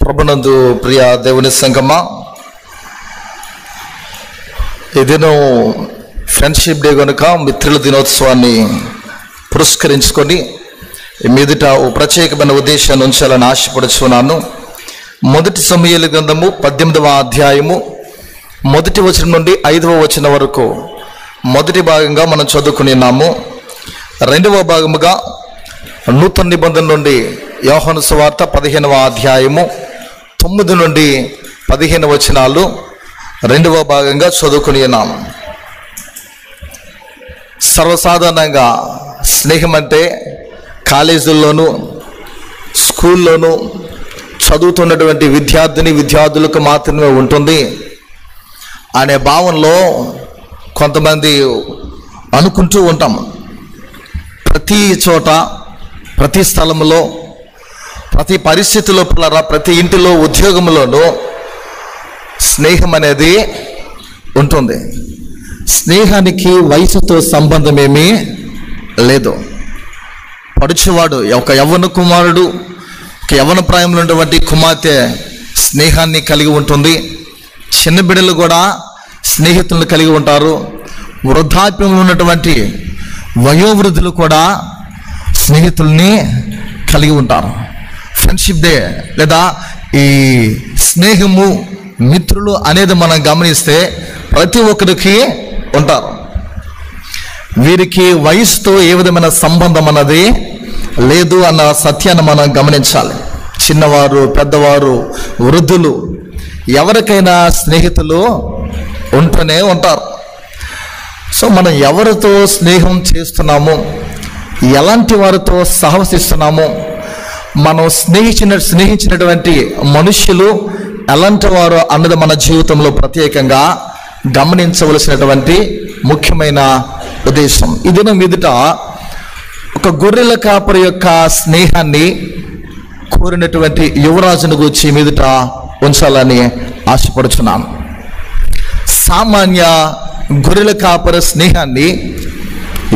ప్రభునందు ప్రియ దేవుని సంగమా, ఈ దినం ఫ్రెండ్షిప్ డే కనుక మిత్రుల దినోత్సవాన్ని పురస్కరించుకొని మీదట ఓ ప్రత్యేకమైన ఉద్దేశాన్ని ఉంచాలని ఆశపడుచున్నాను. మొదటి సమూయేలు గ్రంథము 18వ అధ్యాయము 1వ వచనం నుండి 5వ వచనం వరకు మొదటి భాగంగా మనం చదువుకున్నాము. 2వ భాగముగా నూతన నిబంధన నుండి యోహాను సువార్త 15వ అధ్యాయము 9 నుండి 15 వచనాలు 2వ భాగంగా చదువుకున్నాము. సర్వసాధారణంగా స్నేహం అంటే కాలేజీల్లోనూ స్కూల్లోనూ చదువుతున్నటువంటి విద్యార్థులకు మాత్రమే ఉంటుంది అనే భావనలో కొంతమంది అనుకుంటూ ఉంటాం. ప్రతి చోట, ప్రతి స్థలంలో, ప్రతి పరిస్థితిలో, ప్రతి ఇంటిలో, ఉద్యోగంలోనూ స్నేహం అనేది ఉంటుంది. స్నేహానికి వయసుతో సంబంధం ఏమీ లేదు. పడుచువాడు, ఒక యవ్వన కుమారుడు, ఒక యవ్వన ప్రాయంలో ఉన్నటువంటి కుమార్తె స్నేహాన్ని కలిగి ఉంటుంది. చిన్న బిడ్డలు కూడా స్నేహితులను కలిగి ఉంటారు. వృద్ధాప్యంలో ఉన్నటువంటి వయోవృద్ధులు కూడా స్నేహితుల్ని కలిగి ఉంటారు. ఫ్రెండ్షిప్ డే లేదా ఈ స్నేహము, మిత్రులు అనేది మనం గమనిస్తే ప్రతి ఒక్కరికి ఉంటారు. వీరికి వయసుతో ఏ విధమైన సంబంధం అన్నది లేదు అన్న సత్యాన్ని మనం గమనించాలి. చిన్నవారు, పెద్దవారు, వృద్ధులు, ఎవరికైనా స్నేహితులు ఉంటూనే ఉంటారు. సో మనం ఎవరితో స్నేహం చేస్తున్నాము, ఎలాంటి వారితో సహవసిస్తున్నాము, మనం స్నేహించినటువంటి మనుష్యులు ఎలాంటి వారు అన్నది మన జీవితంలో ప్రత్యేకంగా గమనించవలసినటువంటి ముఖ్యమైన ఉద్దేశం. ఈ దినం మీదట ఒక గొర్రెల కాపరి యొక్క స్నేహాన్ని కోరినటువంటి యువరాజును గురించి మీదట ఉంచాలని ఆశపడుచున్నాను. సామాన్య గొర్రెల కాపరి స్నేహాన్ని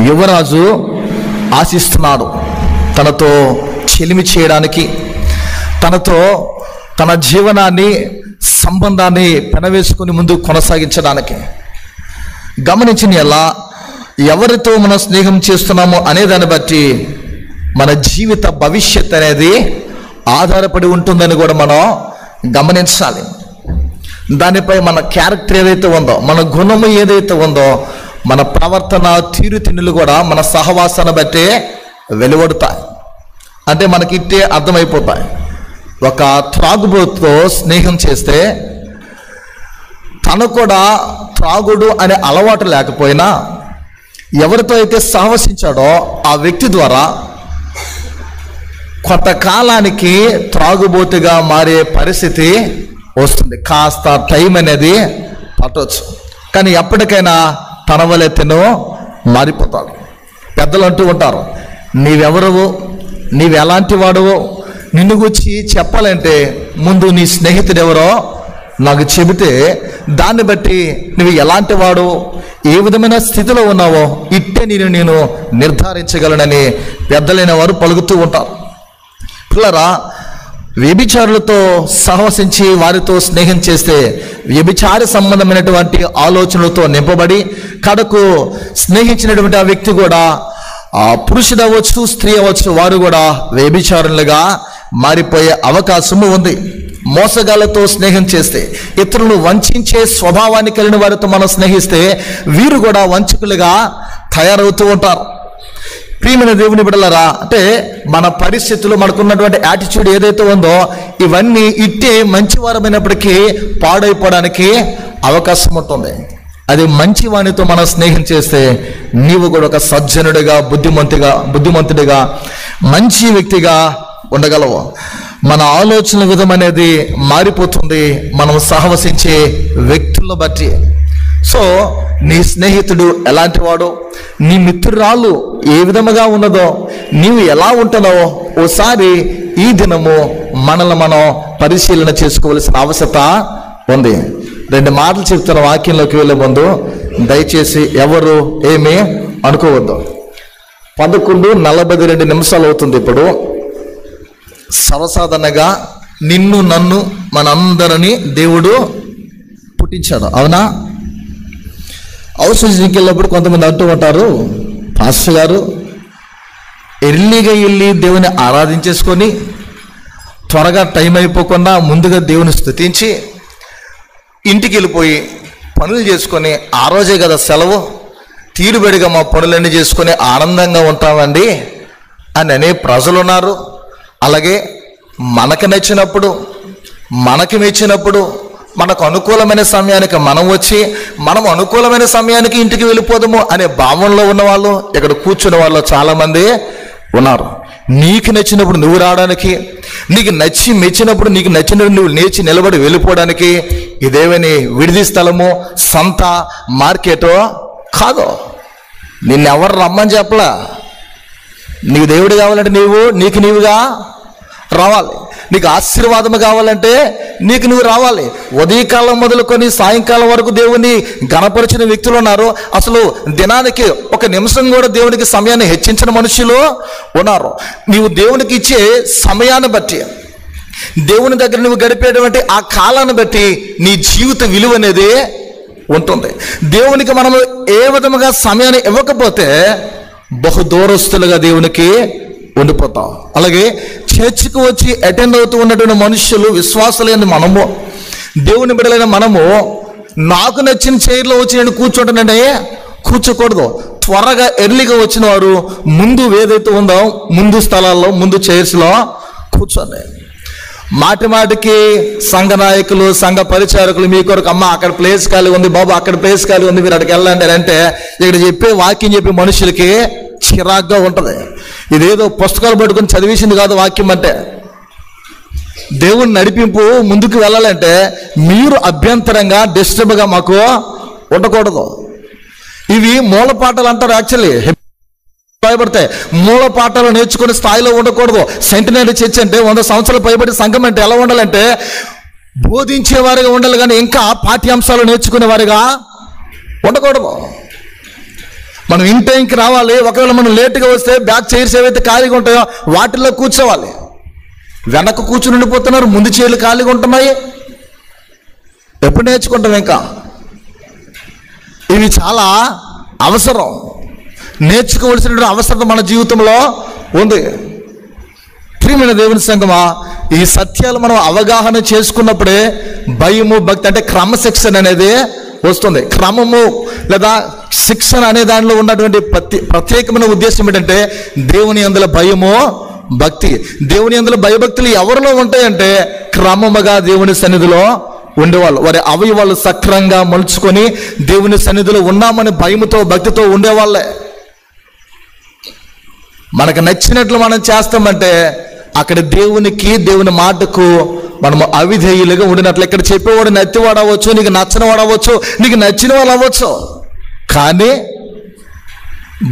యువరాజు ఆశిస్తున్నాడు. తనతో చెలిమి చేయడానికి, తనతో తన జీవనాన్ని, సంబంధాన్ని పెనవేసుకుని ముందు కొనసాగించడానికి. గమనించిన ఎలా ఎవరితో మనం స్నేహం చేస్తున్నామో అనే దాన్ని బట్టి మన జీవిత భవిష్యత్ అనేది ఆధారపడి ఉంటుందని కూడా మనం గమనించాలి. దానిపై మన క్యారెక్టర్ ఏదైతే ఉందో, మన గుణము ఏదైతే ఉందో, మన ప్రవర్తన, తీరుతెన్నులు కూడా మన సహవాసాన్ని బట్టే వెలువడతాయి. అంటే మనకి ఇట్టే అర్థమైపోతాయి. ఒక త్రాగుబోతుతో స్నేహం చేస్తే తను కూడా త్రాగుడు అనే అలవాటు లేకపోయినా ఎవరితో అయితే సహవసించాడో ఆ వ్యక్తి ద్వారా కొంతకాలానికి త్రాగుబోతుగా మారే పరిస్థితి వస్తుంది. కాస్త టైం అనేది పట్టవచ్చు, కానీ ఎప్పటికైనా తన వలె తను మారిపోతాడు. పెద్దలు అంటూ ఉంటారు, నీవెవరవో, నీవు ఎలాంటి వాడవో నిన్ను గురించి చెప్పాలంటే ముందు నీ స్నేహితుడు ఎవరో నాకు చెబితే దాన్ని బట్టి నువ్వు ఎలాంటి వాడు, ఏ విధమైన స్థితిలో ఉన్నావో ఇట్టే నేను నిర్ధారించగలనని పెద్దలైన వారు పలుకుతూ ఉంటారు. పిల్లరా, వ్యభిచారులతో సహవసించి వారితో స్నేహం చేస్తే వ్యభిచార సంబంధమైనటువంటి ఆలోచనలతో నింపబడి కడకు స్నేహించినటువంటి ఆ వ్యక్తి కూడా పురుషుడు అవ్వచ్చు, స్త్రీ అవ్వచ్చు, వారు కూడా వ్యభిచారులుగా మారిపోయే అవకాశము ఉంది. మోసగాళ్ళతో స్నేహం చేస్తే, ఇతరులను వంచే స్వభావాన్ని కలిగిన వారితో మనం స్నేహిస్తే వీరు కూడా వంచకులుగా తయారవుతూ ఉంటారు. ప్రియమైన దేవుని బిడ్డలారా, అంటే మన పరిస్థితులు, మనకున్నటువంటి యాటిట్యూడ్ ఏదైతే ఉందో ఇవన్నీ ఇట్టే మంచివారమైనప్పటికీ పాడైపోవడానికి అవకాశం ఉంటుంది. అది మంచి వానితో మనం స్నేహం చేస్తే నీవు కూడా ఒక సజ్జనుడిగా, బుద్ధిమంతుడిగా, మంచి వ్యక్తిగా ఉండగలవు. మన ఆలోచన విధం అనేది మారిపోతుంది మనం సహవసించే వ్యక్తులను బట్టి. సో నీ స్నేహితుడు ఎలాంటి వాడో, నీ మిత్రురాలు ఏ విధముగా ఉన్నదో, నీవు ఎలా ఉంటున్నావో ఓసారి ఈ దినము మనల్ని మనం పరిశీలన చేసుకోవలసిన అవసరత ఉంది. 2 మాటలు చెప్తున్న వాక్యంలోకి వెళ్ళే ముందు దయచేసి ఎవరు ఏమీ అనుకోవద్దు. 11:42 అవుతుంది. ఇప్పుడు సర్వసాధారణంగా నిన్ను నన్ను మనందరినీ దేవుడు పుట్టించాడు. అవునా? అవసరానికి వెళ్ళినప్పుడు కొంతమంది అంటూ ఉంటారు, పాస్టర్ గారు ఎర్లీగా వెళ్ళి దేవుని ఆరాధించేసుకొని త్వరగా టైం అయిపోకుండా ముందుగా దేవుని స్తుతించి ఇంటికి వెళ్ళిపోయి పనులు చేసుకొని ఆ రోజే కదా సెలవు, తీరుబడిగా మా పనులన్నీ చేసుకొని ఆనందంగా ఉంటామండి అని అనే ప్రజలు ఉన్నారు. అలాగే మనకు నచ్చినప్పుడు, మనకి మెచ్చినప్పుడు, మనకు అనుకూలమైన సమయానికి మనం వచ్చి మనం అనుకూలమైన సమయానికి ఇంటికి వెళ్ళిపోదాము అనే భావనలో ఉన్నవాళ్ళు ఇక్కడ కూర్చున్న వాళ్ళు చాలామంది ఉన్నారు. నీకు నచ్చినప్పుడు నువ్వు రావడానికి, నీకు నచ్చి మెచ్చినప్పుడు నీకు నచ్చినప్పుడు నువ్వు లేచి నిలబడి వెళ్ళిపోవడానికి ఇదేమని విడిది స్థలము, సంత, మార్కెటో కాదు. నిన్నెవరు రమ్మని చెప్పలా. నీకు దేవుడు కావాలంటే నీకు నీవుగా రావాలి. నీకు ఆశీర్వాదము కావాలంటే నీకు నువ్వు రావాలి. ఉదయకాలం మొదలుకొని సాయంకాలం వరకు దేవుని గణపరిచిన వ్యక్తులు ఉన్నారు. అసలు దినానికి ఒక నిమిషం కూడా దేవునికి సమయాన్ని హెచ్చించిన మనుషులు ఉన్నారు. నీవు దేవునికి ఇచ్చే సమయాన్ని బట్టి, దేవుని దగ్గర నువ్వు గడిపేటువంటి ఆ కాలాన్ని బట్టి నీ జీవిత విలువ అనేది ఉంటుంది. దేవునికి మనము ఏ విధముగా సమయాన్ని ఇవ్వకపోతే బహు దూరస్తులుగా దేవునికి ఉండిపోతాం. అలాగే చర్చికి వచ్చి అటెండ్ అవుతూ ఉన్నటువంటి మనుషులు, విశ్వాసులైన మనము, దేవుని బిడ్డలైన మనము నాకు నచ్చిన చైర్లో వచ్చి నేను కూర్చోంటానంటే కూర్చోకూడదు. త్వరగా ఎర్లీగా వచ్చిన వారు ముందు ఏదైతే ఉందో ముందు స్థలాల్లో ముందు చైర్స్లో కూర్చోండి. మాటి మాటికి సంఘ నాయకులు, సంఘ పరిచారకులు మీ కొరకు అమ్మ అక్కడ ప్లేస్ ఖాళీ ఉంది, బాబు అక్కడ ప్లేస్ ఖాళీ ఉంది, మీరు అక్కడికి వెళ్ళండి అంటే ఇక్కడ చెప్పే వాక్యం చెప్పే మనుషులకి చిరాగ్గా ఉంటుంది. ఇదేదో పుస్తకాలు పట్టుకొని చదివేసింది కాదు వాక్యం అంటే. దేవుని నడిపింపు ముందుకు వెళ్ళాలంటే మీరు అభ్యంతరంగా డిస్టర్బ్గా మాకు ఉండకూడదు. ఇవి మూల పాఠాలు అంటారు. యాక్చువల్లీ భయపడతాయి. మూల పాఠాలు నేర్చుకునే స్థాయిలో ఉండకూడదు. సెంటినరీ చర్చ్ అంటే 100 సంవత్సరాలు పైబడి సంఘం అంటే ఎలా ఉండాలంటే బోధించేవారిగా ఉండాలి, కానీ ఇంకా పాఠ్యాంశాలు నేర్చుకునేవారిగా ఉండకూడదు. మనం ఇన్ టైంకి రావాలి. ఒకవేళ మనం లేటుగా వస్తే బ్యాక్ చైర్స్ ఏవైతే ఖాళీగా ఉంటాయో వాటిల్లో కూర్చోవాలి. వెనక్కు కూర్చుని ఉండిపోతున్నారు, ముందు చైర్లు ఖాళీగా ఉంటున్నాయి. ఎప్పుడు నేర్చుకుంటాం? ఇంకా ఇవి చాలా అవసరం. నేర్చుకోవలసినటువంటి అవసరం మన జీవితంలో ఉంది. ప్రియమైన దేవుని సంగమా, ఈ సత్యాలు మనం అవగాహన చేసుకున్నప్పుడే భయము, భక్తి అంటే క్రమశిక్షణ అనేది వస్తుంది. క్రమము లేదా శిక్షణ అనే దానిలో ఉన్నటువంటి ప్రత్యేకమైన ఉద్దేశం ఏంటంటే దేవుని యందుల భయము, భక్తి. దేవుని యందుల భయభక్తులు ఎవరిలో ఉంటాయంటే క్రమముగా దేవుని సన్నిధిలో ఉండేవాళ్ళు, వారి అవయవాళ్ళు సక్రంగా మలుచుకొని దేవుని సన్నిధిలో ఉన్నామని భయముతో భక్తితో ఉండేవాళ్ళే. మనకు నచ్చినట్లు మనం చేస్తామంటే అక్కడ దేవునికి, దేవుని మాటకు మనము అవిధేయులుగా ఉండినట్లు. ఇక్కడ చెప్పేవాడు నచ్చివాడు అవ్వచ్చు, నీకు నచ్చిన వాడు అవ్వచ్చు, నీకు నచ్చిన వాళ్ళు అవ్వచ్చు, కానీ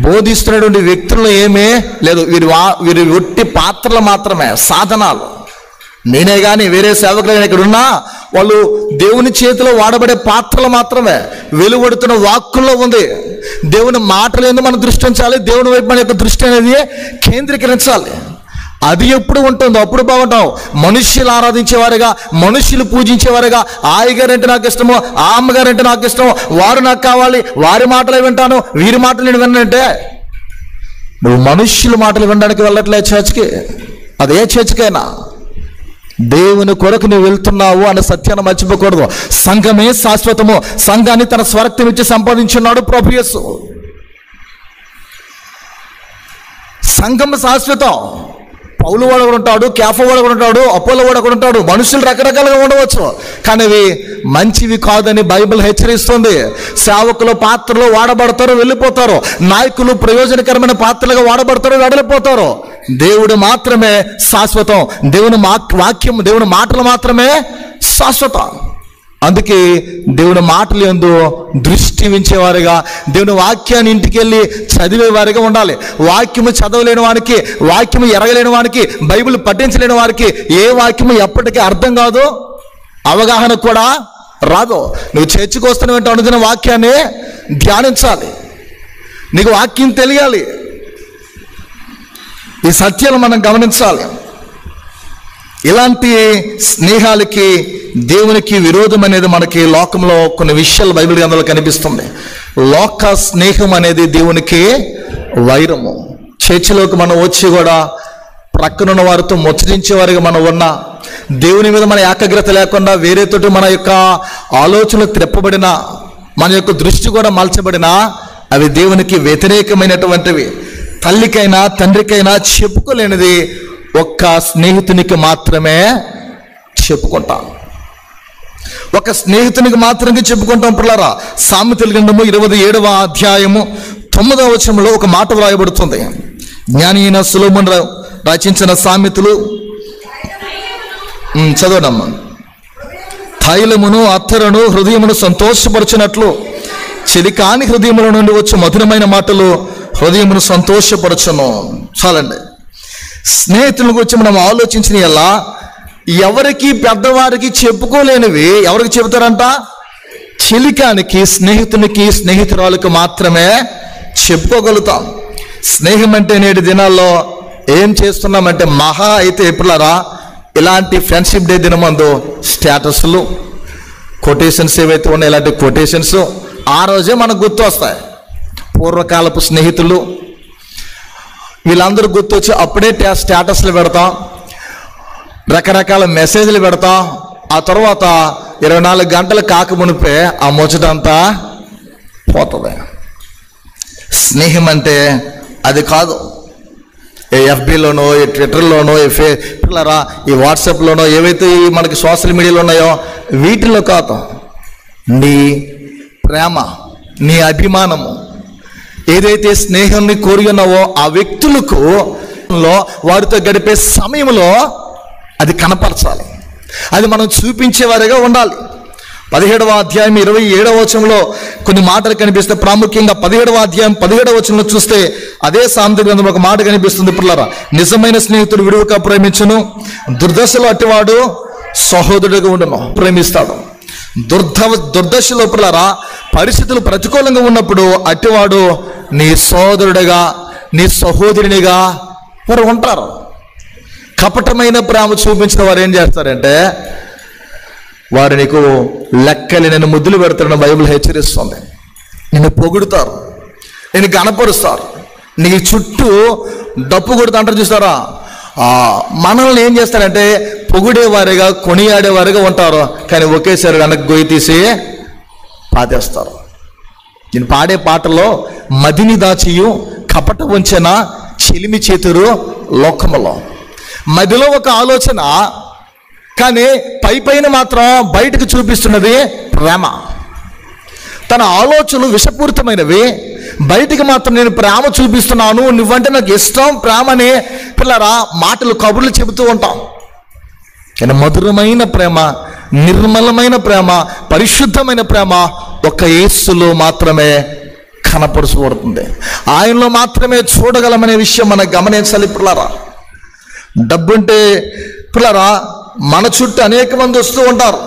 బోధిస్తున్నటువంటి వ్యక్తుల్లో ఏమీ లేదు. వీరి ఒట్టి పాత్రలు మాత్రమే, సాధనాలు. నేనే కానీ వేరే సేవకులు ఇక్కడ ఉన్నా వాళ్ళు దేవుని చేతిలో వాడబడే పాత్రలు మాత్రమే. వెలువడుతున్న వాక్కుల్లో ఉంది. దేవుని మాటలు ఎందుకు మన దృష్టి ఉంచాలి, దేవుని వైపు మన యొక్క దృష్టి అనేది కేంద్రీకరించాలి. అది ఎప్పుడు ఉంటుందో అప్పుడు బాగుంటాం. మనుష్యులు ఆరాధించేవారుగా, మనుష్యులు పూజించేవారుగా, ఆ అయ్యగారంటే నాకు ఇష్టమో, ఆ అమ్మగారంటే నాకు ఇష్టమో, వారు నాకు కావాలి, వారి మాటలే వింటాను, వీరి మాటలు నేను విన్నంటే నువ్వు మనుష్యుల మాటలు వినడానికి వెళ్ళట్లే చర్చ్కి. అదే చర్చ్కైనా దేవుని కొరకు నువ్వు వెళ్తున్నావు అనే సత్యాన్ని మర్చిపోకూడదు. సంఘమే శాశ్వతము. సంఘాన్ని తన స్వరక్తం ఇచ్చి సంపాదించున్నాడు ప్రభు యేసు. సంఘం శాశ్వతం. పౌలు వాడు కూడా ఉంటాడు, కేఫా వాడు కూడా ఉంటాడు, అపోలో వాడు కూడా ఉంటాడు. మనుషులు రకరకాలుగా ఉండవచ్చు, కానీ అవి మంచివి కాదని బైబిల్ హెచ్చరిస్తుంది. సేవకులు పాత్రలో వాడబడతారు, వెళ్ళిపోతారు. నాయకులు ప్రయోజనకరమైన పాత్రలుగా వాడబడతారు, వెళ్ళిపోతారు. దేవుడు మాత్రమే శాశ్వతం. దేవుని వాక్యం, దేవుని మాటలు మాత్రమే శాశ్వతం. అందుకే దేవుని మాటలు యందు దృష్టి ఉంచేవారుగా, దేవుని వాక్యాన్ని ఇంటికి వెళ్ళి చదివేవారిగా ఉండాలి. వాక్యము చదవలేని వారికి, వాక్యము ఎరగలేని వారికి, బైబిల్ పఠించలేని వారికి ఏ వాక్యము ఎప్పటికీ అర్థం కాదు, అవగాహన కూడా రాదు. నువ్వు చర్చికి వస్తున్న వెంట అనుకున్న వాక్యాన్ని ధ్యానించాలి. నీకు వాక్యం తెలియాలి. ఈ సత్యాలు మనం గమనించాలి. ఇలాంటి స్నేహాలకి దేవునికి విరోధం అనేది మనకి లోకంలో కొన్ని విషయాలు బైబిల్ గ్రంథంలో కనిపిస్తుంది. లోక స్నేహం అనేది దేవునికి వైరము. చర్చిలోకి మనం వచ్చి కూడా ప్రక్కనున్న వారితో ముచ్చరించే వారిగా మనం ఉన్నా, దేవుని మీద మన ఏకాగ్రత లేకుండా వేరేతోటి మన యొక్క ఆలోచనలు త్రెప్పబడిన, మన యొక్క దృష్టి కూడా మలచబడినా అవి దేవునికి వ్యతిరేకమైనటువంటివి. తల్లికైనా తండ్రికైనా చెప్పుకోలేనిది ఒక్క స్నేహితునికి మాత్రమే చెప్పుకుంటాం. ఒక స్నేహితునికి మాత్రమే చెప్పుకుంటాం. పిల్లరా, సామెతల గ్రంథము 27వ అధ్యాయము 9వ వచనంలో ఒక మాట వ్రాయబడుతుంది. జ్ఞాని అయిన సొలొమోను రచించిన సామెతలు చదవడమ్మా. తైలమును అత్తరును హృదయమును సంతోషపరచినట్లు చెలికాని హృదయముల నుండి వచ్చే మధురమైన మాటలు హృదయమును సంతోషపరచును. చాలండి. స్నేహితుల గురించి మనం ఆలోచించిన ఎలా ఎవరికి పెద్దవారికి చెప్పుకోలేనివి ఎవరికి చెబుతారంట? చెలికానికి, స్నేహితునికి, స్నేహితురాలకు మాత్రమే చెప్పుకోగలుగుతాం. స్నేహం అంటే నేటి దినాల్లో ఏం చేస్తున్నామంటే మహా అయితే ఎప్పుడులారా ఇలాంటి ఫ్రెండ్షిప్ డే దినమందు స్టేటస్లు, కొటేషన్స్ ఏవైతే ఉన్నాయో ఇలాంటి కొటేషన్స్ ఆ రోజే మనకు గుర్తు వస్తాయి. పూర్వకాలపు స్నేహితులు వీళ్ళందరూ గుర్తొచ్చి అప్పుడే స్టేటస్లు పెడతాం, రకరకాల మెసేజ్లు పెడతాం. ఆ తర్వాత 24 గంటలు కాకమునిపే ఆ ముచ్చటంతా పోతుంది. స్నేహం అంటే అది కాదు. ఏ ఎఫ్బీలోనో, ఏ ట్విట్టర్లోనో, ఈ వాట్సాప్లోనో ఏవైతే మనకి సోషల్ మీడియాలో ఉన్నాయో వీటిలో కాదు. నీ ప్రేమ, నీ అభిమానము, ఏదైతే స్నేహాన్ని కోరి ఉన్నావో ఆ వ్యక్తులకు వారితో గడిపే సమయంలో అది కనపరచాలి. అది మనం చూపించేవారిగా ఉండాలి. 17వ అధ్యాయం 27వ వచనంలో కొన్ని మాటలు కనిపిస్తే, ప్రాముఖ్యంగా 17వ అధ్యాయం 17వ వచనంలో చూస్తే అదే సామెతల గ్రంథంలో ఒక మాట కనిపిస్తుంది. పిల్లరా, నిజమైన స్నేహితుడు విడువక ప్రేమించును, దుర్దశలో అట్టివాడు సహోదరుడిగా ఉండను. ప్రేమిస్తాడు. దుర్దశలో పిల్లరా, పరిస్థితులు ప్రతికూలంగా ఉన్నప్పుడు అట్టివాడు నీ సోదరుడిగా, నీ సహోదరునిగా వారు ఉంటారు. కపటమైన ప్రేమ చూపించిన వారు ఏం చేస్తారంటే వారు నీకు లెక్కలేని ముద్దులు పెడతారని బైబిల్ హెచ్చరిస్తుంది. నిన్ను పొగుడుతారు, నేను గణపరుస్తారు, నీ చుట్టూ డప్పు కొడుతూ అంటారు చూస్తారా. మనల్ని ఏం చేస్తారంటే పొగిడేవారిగా, కొనియాడేవారిగా ఉంటారు. కానీ ఒకేసారి వెనక్కి గొయ్యి తీసి పాతేస్తారు. నేను పాడే పాటలో మదిని దాచియు కపట వంచెన చెలిమి చేతురు లోకములో. మదిలో ఒక ఆలోచన, కానీ పైన మాత్రం బయటకు చూపిస్తున్నది ప్రేమ. తన ఆలోచనలు విషపూరితమైనవి, బయటికి మాత్రం నేను ప్రేమ చూపిస్తున్నాను, నువ్వంటే నాకు ఇష్టం, ప్రేమ అని పిల్లరా మాటలు కబుర్లు చెబుతూ ఉంటాం. కానీ మధురమైన ప్రేమ, నిర్మలమైన ప్రేమ, పరిశుద్ధమైన ప్రేమ ఒక్క యేసులో మాత్రమే కనపరుచబడుతుంది. ఆయనలో మాత్రమే చూడగలమనే విషయం మనం గమనించాలి. పిల్లరా, డబ్బుంటే పిల్లరా మన చుట్టూ అనేక మంది వస్తూ ఉంటారు.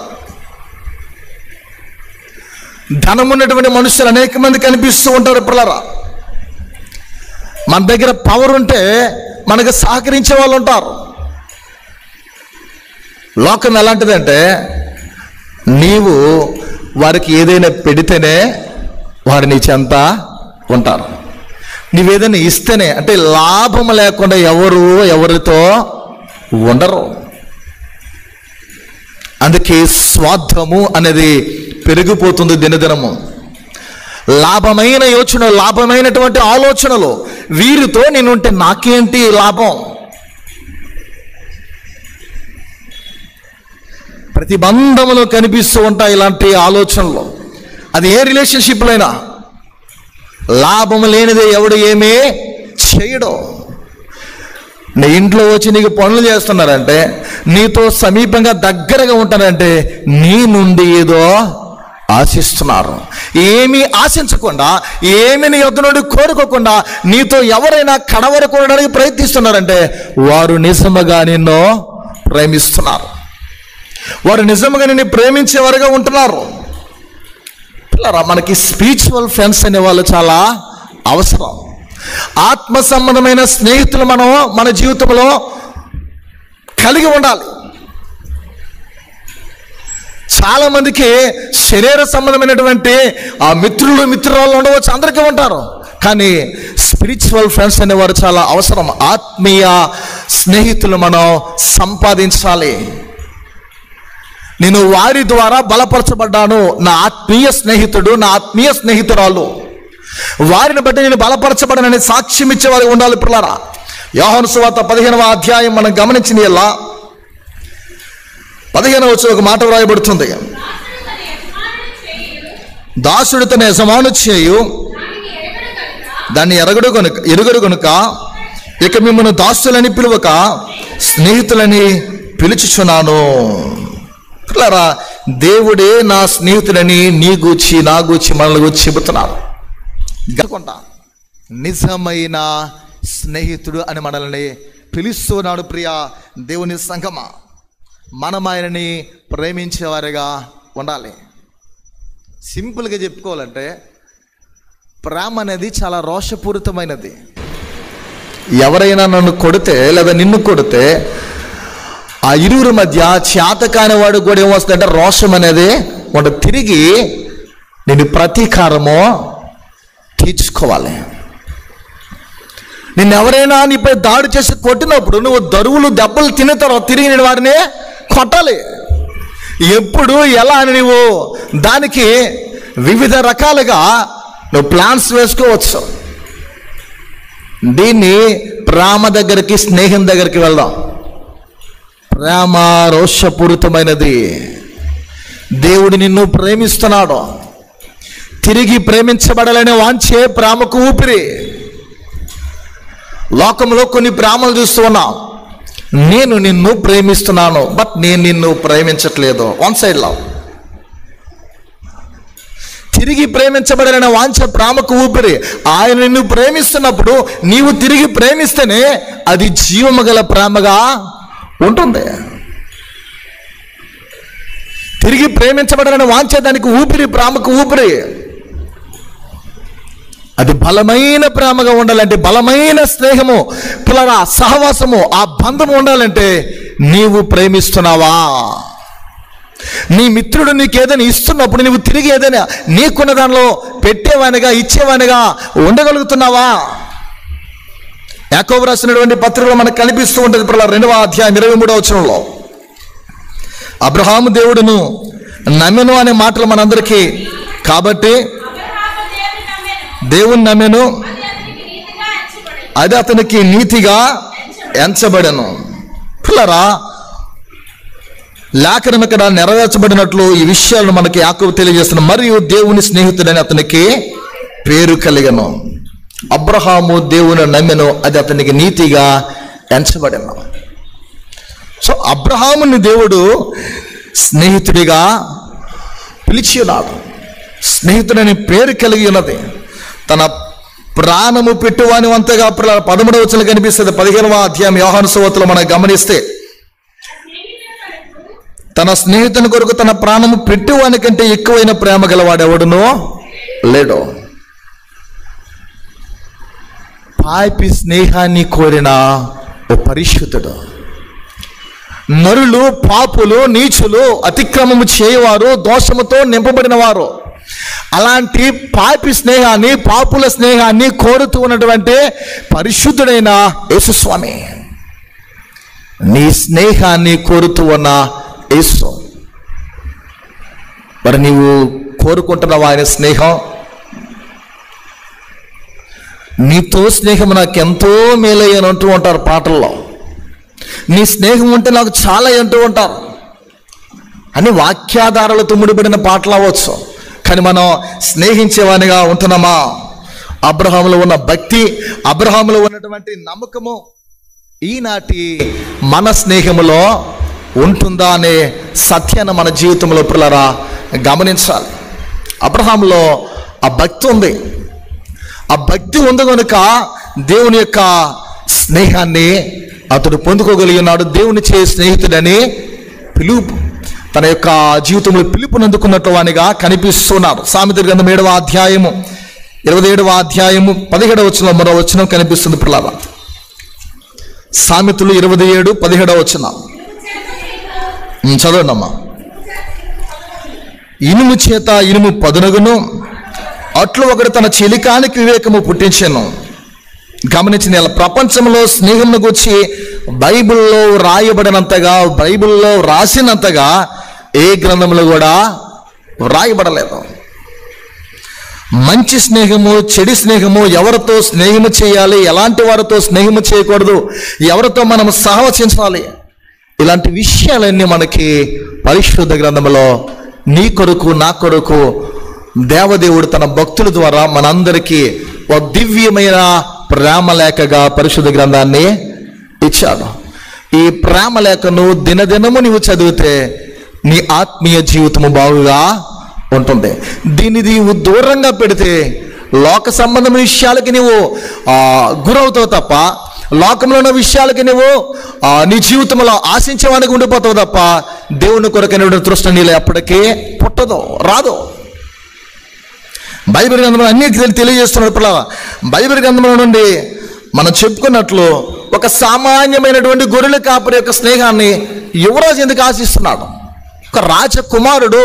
ధనం ఉన్నటువంటి మనుషులు అనేక మంది కనిపిస్తూ ఉంటారు. పిల్లరా, మన దగ్గర పవర్ ఉంటే మనకు సహకరించే వాళ్ళు ఉంటారు. లోకం ఎలాంటిదంటే నీవు వారికి ఏదైనా పెడితేనే వారు నీ చెంత ఉంటారు. నీవేదైనా ఇస్తేనే, అంటే లాభం లేకుండా ఎవరితో ఉండరు. అందుకే స్వార్థము అనేది పెరిగిపోతుంది దినదినము. లాభమైన యోచన, లాభమైనటువంటి ఆలోచనలు, వీరితో నేనుంటే నాకేంటి లాభం? ప్రతిబంధములు కనిపిస్తూ ఉంటాయి ఇలాంటి ఆలోచనలు. అది ఏ రిలేషన్షిప్లో అయినా లాభం లేనిదే ఎవడు ఏమీ చేయడు. నీ ఇంట్లో వచ్చి నీకు పనులు చేస్తున్నారంటే, నీతో సమీపంగా దగ్గరగా ఉంటారంటే నీ నుండి ఏదో ఆశిస్తున్నారు. ఏమీ ఆశించకుండా, ఏమీ నీ యొద్ద నుండి కోరుకోకుండా నీతో ఎవరైనా కడవరకు ఉండడానికి ప్రయత్నిస్తున్నారంటే వారు నిజముగా నిన్ను ప్రేమిస్తున్నారు. వారు నిజముగా నిన్ను ప్రేమించేవారుగా ఉంటున్నారు. పిల్లరా, మనకి స్పిరిచువల్ ఫ్రెండ్స్ అనే వాళ్ళు చాలా అవసరం. ఆత్మ సంబంధమైన స్నేహితులు మనం మన జీవితంలో కలిగి ఉండాలి. చాలా మందికి శరీర సంబంధమైనటువంటి ఆ మిత్రులు మిత్రురాలు ఉండవచ్చు, అందరికీ ఉంటారు. కానీ స్పిరిచువల్ ఫ్రెండ్స్ అనేవారు చాలా అవసరం. ఆత్మీయ స్నేహితులు మనం సంపాదించాలి. నేను వారి ద్వారా బలపరచబడ్డాను, నా ఆత్మీయ స్నేహితుడు, నా ఆత్మీయ స్నేహితురాలు, వారిని బట్టి నేను బలపరచబడనని సాక్ష్యం ఇచ్చేవారు ఉండాలి. పిల్లరా, యోహాను సువార్త 15వ అధ్యాయం మనం గమనించింది. ఇలా 15వ వచనం ఒక మాట వ్రాయబడుతుంది. దాసుడు తన యజమాను చేయు దాన్ని ఎరుగడు కనుక ఇక మిమ్మల్ని దాసులని పిలువక స్నేహితులని పిలుచుచున్నాను. పిల్లరా, దేవుడే నా స్నేహితులని నీ గూర్చి నా గూర్చి మనల్ని గూర్చి చెబుతున్నాడు. గనుక నిజమైన స్నేహితుడు అని మనల్ని పిలుస్తున్నాడు. ప్రియ దేవుని సంగమా, మనం ఆయనని ప్రేమించేవారిగా ఉండాలి. సింపుల్గా చెప్పుకోవాలంటే ప్రేమ అనేది చాలా రోషపూరితమైనది. ఎవరైనా నన్ను కొడితే లేదా నిన్ను కొడితే ఆ ఇరువురి మధ్య చేతకాని వాడు కూడా ఏమొస్తుందంటే రోషం అనేది వాడు తిరిగి నేను ప్రతీకారము తీర్చుకోవాలి. నిన్ను ఎవరైనా నీపై దాడి చేసి కొట్టినప్పుడు నువ్వు దరువులు దెబ్బలు తిన్న తర్వాత తిరిగి నేను వారిని కొట్టాలి. ఎప్పుడు ఎలా అని నువ్వు దానికి వివిధ రకాలుగా నువ్వు ప్లాన్స్ వేసుకోవచ్చు. దీన్ని ప్రేమ దగ్గరికి, స్నేహం దగ్గరికి వెళ్దాం. ప్రేమ రోషపూరితమైనది. దేవుడు నిన్ను ప్రేమిస్తున్నాడు. తిరిగి ప్రేమించబడాలనే వాంఛే ప్రేమకు ఊపిరి. లోకంలో కొన్ని ప్రేమలు చూస్తూ ఉన్నాం. నేను నిన్ను ప్రేమిస్తున్నాను, బట్ నేను నిన్ను ప్రేమించట్లేదు. One side love. తిరిగి ప్రేమించబడాలనే వాంఛ ప్రేమకు ఊపిరి. ఆయన నిన్ను ప్రేమిస్తున్నప్పుడు నీవు తిరిగి ప్రేమిస్తేనే అది జీవము గల ప్రేమగా ఉంటుంది. తిరిగి ప్రేమించబడాలనే వాంఛ దానికి ఊపిరి, ప్రేమకు ఊపిరి. అది బలమైన ప్రేమగా ఉండాలంటే, బలమైన స్నేహము, పిల్లరా సహవాసము, ఆ బంధము ఉండాలంటే నీవు ప్రేమిస్తున్నావా? నీ మిత్రుడు నీకు ఏదైనా ఇస్తున్నప్పుడు నువ్వు తిరిగి ఏదైనా నీకున్న దానిలో పెట్టేవానిగా, ఇచ్చేవానిగా ఉండగలుగుతున్నావా? యాకోబు రాసినటువంటి పత్రికలో మనకు కనిపిస్తూ ఉంటుంది. పిల్లల 2వ అధ్యాయం 23వ వచనంలో అబ్రహాము దేవుడును నమ్మెను అనే మాటలు మనందరికీ. కాబట్టి దేవుని నమ్మెను, అది అతనికి నీతిగా ఎంచబడెను. పిల్లరా, లేఖనం ఇక్కడ నెరవేర్చబడినట్లు ఈ విషయాలను మనకి యాకోబు తెలియజేస్తున్న. మరియు దేవుని స్నేహితుడని అతనికి పేరు కలిగను. అబ్రహాము దేవుని నమ్మెను, అది అతనికి నీతిగా ఎంచబడెను. సో అబ్రహాముని దేవుడు స్నేహితుడిగా పిలిచి ఉన్నాడు. స్నేహితుడని పేరు కలిగి ఉన్నది. తన ప్రాణము పెట్టువాని వంతగా 13వ వచనం కనిపిస్తుంది. 15వ అధ్యాయం యోహాను సువార్తలో మనం గమనిస్తే, తన స్నేహితుని కొరకు తన ప్రాణము పెట్టువాని కంటే ఎక్కువైన ప్రేమ గలవాడెవడునో లేడు. పాపి స్నేహాన్ని కోరిన ఓ పరిశుద్ధుడు. నరులు, పాపులు, నీచులు, అతిక్రమము చేయవారు, దోషముతో నింపబడిన వారు, అలాంటి పాపి స్నేహాన్ని, పాపుల స్నేహాన్ని కోరుతూ ఉన్నటువంటి పరిశుద్ధుడైన యేసుస్వామి, నీ స్నేహాన్ని కోరుతూ ఉన్న యేసు. మరి నీవు కోరుకుంటున్నావా ఆయన స్నేహం? నీతో స్నేహం నాకు ఎంతో మేలయ్యని అంటూ ఉంటారు పాటల్లో. నీ స్నేహం ఉంటే నాకు చాలా అంటూ ఉంటారు అని వాక్యాధారాలతో ముడిపడిన పాటలు అవ్వచ్చు. కానీ మనం స్నేహించేవానిగా ఉంటున్నామా? అబ్రహాములో ఉన్న భక్తి, అబ్రహాములో ఉన్నటువంటి నమ్మకము ఈనాటి మన స్నేహములో ఉంటుందా అనే సత్యాన్ని మన జీవితంలో పిల్లరా గమనించాలి. అబ్రహాములో ఆ భక్తి ఉంది. ఆ భక్తి ఉంది కనుక దేవుని యొక్క స్నేహాన్ని అతడు పొందుకోగలిగి ఉన్నాడు. దేవుని చే స్నేహితుడని పిలుపు, తన యొక్క జీవితంలో పిలుపునందుకున్నట్టు వానిగా కనిపిస్తున్నాడు. సామెతల గ్రంథం 7వ అధ్యాయము 27వ అధ్యాయము 17వ వచనంలో మరో వచనం కనిపిస్తుంది పిల్లల. సామెతలు 27:17 వచనం చదవండి అమ్మా. ఇనుము చేత ఇనుము పదునగును, అట్లు ఒకడు తన చెలికానికి వివేకము పుట్టించెను. గమనించిన ప్రపంచంలో స్నేహంను గురించి బైబిల్లో రాయబడినంతగా, బైబిల్లో రాసినంతగా ఏ గ్రంథంలో కూడా రాయబడలేదు. మంచి స్నేహము, చెడు స్నేహము, ఎవరితో స్నేహము చేయాలి, ఎలాంటి వారితో స్నేహము చేయకూడదు, ఎవరితో మనం సహవసించాలి, ఇలాంటి విషయాలన్నీ మనకి పరిశుద్ధ గ్రంథంలో నీ కొరకు నా కొరకు దేవదేవుడు తన భక్తుల ద్వారా మనందరికీ ఒక దివ్యమైన ప్రేమ లేఖగా పరిశుద్ధ గ్రంథాన్ని ఇచ్చాడు. ఈ ప్రేమ లేఖను దినదినము నీవు చదివితే నీ ఆత్మీయ జీవితము బాగుగా ఉంటుంది. దీన్ని నీవు దూరంగా పెడితే లోక సంబంధమైన విషయాలకి నీవు గురవుతావు తప్ప, లోకంలో ఉన్న విషయాలకి నువ్వు నీ జీవితంలో ఆశించేవానికి ఉండిపోతావు తప్ప దేవుని కొరకైన తృష్ణ నీళ్ళు ఎప్పటికీ పుట్టదు, రాదు. బైబిల్ గ్రంథంలో అన్ని తెలియజేస్తున్నాడు. ఇప్పుడు బైబిల్ గ్రంథంలో నుండి మనం చెప్పుకున్నట్లు ఒక సామాన్యమైనటువంటి గొర్రెల కాపరి యొక్క స్నేహాన్ని యువరాజు ఎందుకు ఆశిస్తున్నాడు? ఒక రాజకుమారుడు,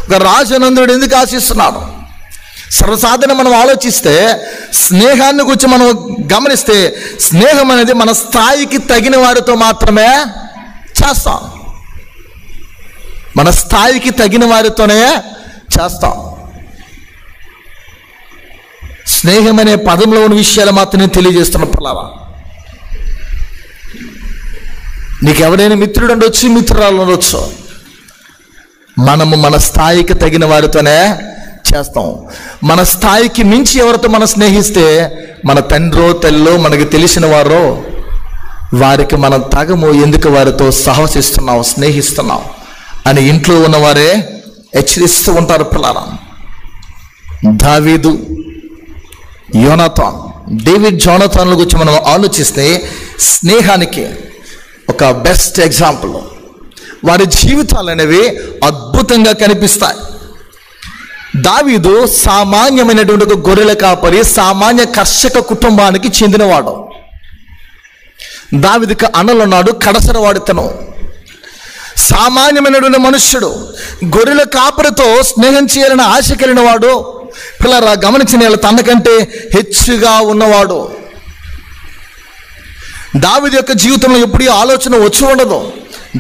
ఒక రాజనందుడు ఎందుకు ఆశిస్తున్నాడు? సర్వసాధారణ మనం ఆలోచిస్తే, స్నేహాన్ని గురించి మనం గమనిస్తే, స్నేహం అనేది మన స్థాయికి తగిన వారితో మాత్రమే చేస్తాం. మన స్థాయికి తగిన వారితోనే చేస్తాం. స్నేహం అనే పదంలో ఉన్న విషయాలు మాత్రమే తెలియజేస్తున్న పిల్లవా. నీకు ఎవరైనా మిత్రుడు ఉండొచ్చు, మిత్రురాలు ఉండొచ్చు. మనము మన స్థాయికి తగిన వారితోనే చేస్తాం. మన స్థాయికి మించి ఎవరితో మనం స్నేహిస్తే, మన తండ్రో తల్లో మనకి తెలిసిన వారో, వారికి మనం తగము, ఎందుకు వారితో సహవసిస్తున్నాం, స్నేహిస్తున్నాం అని ఇంట్లో ఉన్నవారే హెచ్చరిస్తూ ఉంటారు పిల్లరా. దావీదు, యోనాతాన్, డేవిడ్, జోనాతాన్ల గురించి మనం ఆలోచిస్తే స్నేహానికి ఒక బెస్ట్ ఎగ్జాంపుల్. వారి జీవితాలు అనేవి అద్భుతంగా కనిపిస్తాయి. దావీదు సామాన్యమైనటువంటి ఒక గొర్రెల కాపరి, సామాన్య కర్షక కుటుంబానికి చెందినవాడు. దావీదుకి అన్నలున్నాడు, కడసరవాడితను. సామాన్యమైనటువంటి మనుష్యుడు, గొర్రెల కాపరితో స్నేహం చేయాలని ఆశ కలిగిన వాడు. పిల్లరా గమనించిన వాళ్ళు తనకంటే హెచ్చుగా ఉన్నవాడు. దావీదు యొక్క జీవితంలో ఎప్పుడు ఆలోచన వచ్చి ఉండదు.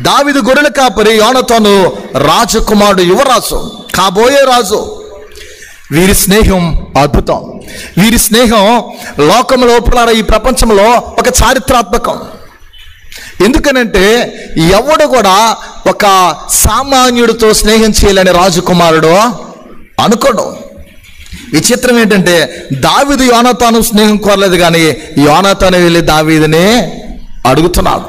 దావీదు గొర్రెల కాపరి, యోనాతాను రాజకుమారుడు, యువరాజు, కాబోయే రాజు. వీరి స్నేహం అద్భుతం. వీరి స్నేహం లోకంలో, ఈ ప్రపంచంలో ఒక చారిత్రాత్మకం. ఎందుకనంటే ఎవడు కూడా ఒక సామాన్యుడితో స్నేహం చేయాలని రాజకుమారుడు అనుకోడు. విచిత్రం ఏంటంటే దావీదు యోనాతాను స్నేహం కోరలేదు, కానీ యోనాతాను వెళ్ళి దావీదుని అడుగుతున్నాడు.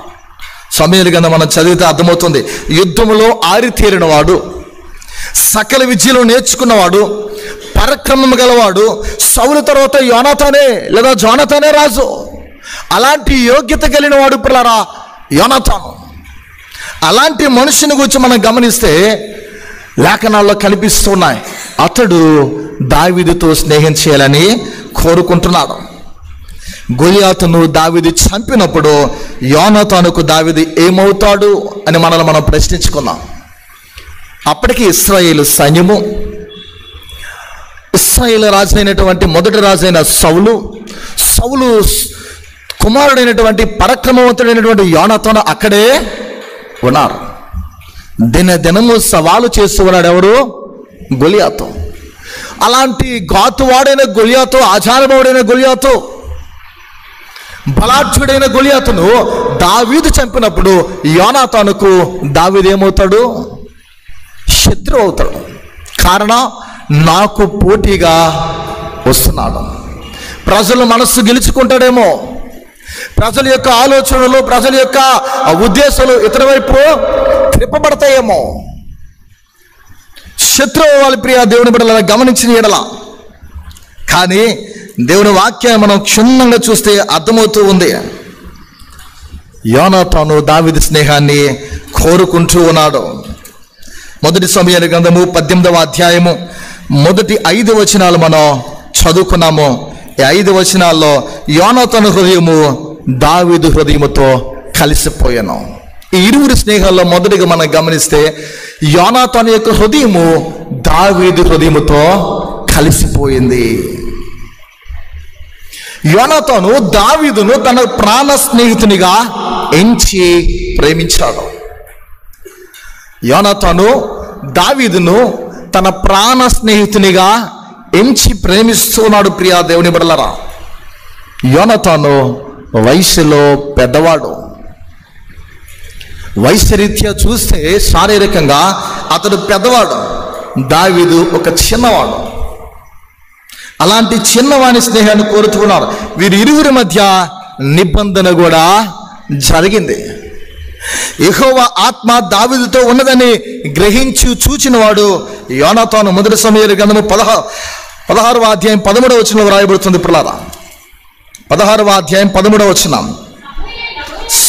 సమూయేలు గ్రంథం మనం చదివితే అర్థమవుతుంది. యుద్ధములో ఆరితేరిన వాడు, సకల విద్యలు నేర్చుకున్నవాడు, పరాక్రమం గలవాడు. సౌలు తర్వాత యోనాతానే లేదా జోనాతానే రాజు. అలాంటి యోగ్యత కలిగిన వాడు పిల్లరా యోనాతాను. అలాంటి మనుషుని గురించి మనం గమనిస్తే లేఖనాల్లో కనిపిస్తున్నాయి. అతడు దావీదుతో స్నేహం చేయాలని కోరుకుంటున్నాడు. గొలియాతును దావీదు చంపినప్పుడు యోనాతానుకు దావీదు ఏమవుతాడు అని మనల్ని మనం ప్రశ్నించుకున్నాం. అప్పటికి ఇశ్రాయేలు సైన్యము, ఇశ్రాయేలు రాజు అయినటువంటి మొదటి రాజు అయిన సౌలు కుమారుడైనటువంటి పరాక్రమవంతుడైనటువంటి యోనాతాను అక్కడే ఉన్నారు. దినదినము సవాలు చేస్తూ ఉన్నాడు ఎవరు? గొలియాతు. అలాంటి గాతువాడైన గొలియాతు, ఆచారభావుడైన గొలియాతు, బలాఢ్యుడైన గొలియాతును దావీదు చంపినప్పుడు యోనాతానుకు దావీదు ఏమవుతాడు? శత్రువు అవుతాడు. కారణం, నాకు పోటీగా వస్తున్నాడు. ప్రజల మనస్సు గెలుచుకుంటాడేమో, ప్రజల యొక్క ఆలోచనలు, ప్రజల యొక్క ఉద్దేశాలు ఇతర వైపు త్రిప్పబడతాయేమో. శత్రువు వాళ్ళ ప్రియ దేవుని బిడ్డల గమనించిన ఎడల. కానీ దేవుని వాక్యాన్ని మనం క్షుణ్ణంగా చూస్తే అర్థమవుతూ ఉంది. యోనాతాను దావీదు స్నేహాన్ని కోరుకుంటూ ఉన్నాడు. మొదటి సమూయేలు గ్రంథము 18వ అధ్యాయము మొదటి 5 వచనాలు మనం చదువుకున్నాము. ఈ 5 వచనాల్లో యోనాతాను హృదయము దావీదు హృదయముతో కలిసిపోయాను. ఈ ఇరువురి స్నేహాల్లో మొదటిగా మనం గమనిస్తే యోనాతాను యొక్క హృదయము దావీదు హృదయముతో కలిసిపోయింది. యోనాతాను దావీదును తన ప్రాణ స్నేహితునిగా ఎంచి ప్రేమించాడు. యోనాతాను దావీదును తన ప్రాణ స్నేహితునిగా ఎంచి ప్రేమిస్తున్నాడు. ప్రియా దేవుని బిడ్డలారా, యోనాతాను వయసులో పెద్దవాడు. వయసు రీత్యా చూస్తే శారీరకంగా అతడు పెద్దవాడు, దావీదు ఒక చిన్నవాడు. అలాంటి చిన్నవాని స్నేహాన్ని కోరుతున్నారు. వీరి ఇరువురి మధ్య నిబంధన కూడా జరిగింది. యెహోవా ఆత్మ దావీదుతో ఉన్నదని గ్రహించి చూచినవాడు యోనాతాను. మొదటి సమూయేలు గ్రంథము 16వ అధ్యాయం 13వ వచనంలో వ్రాయబడుతుంది. పిల్లరా, 16వ అధ్యాయం 13వ వచనం.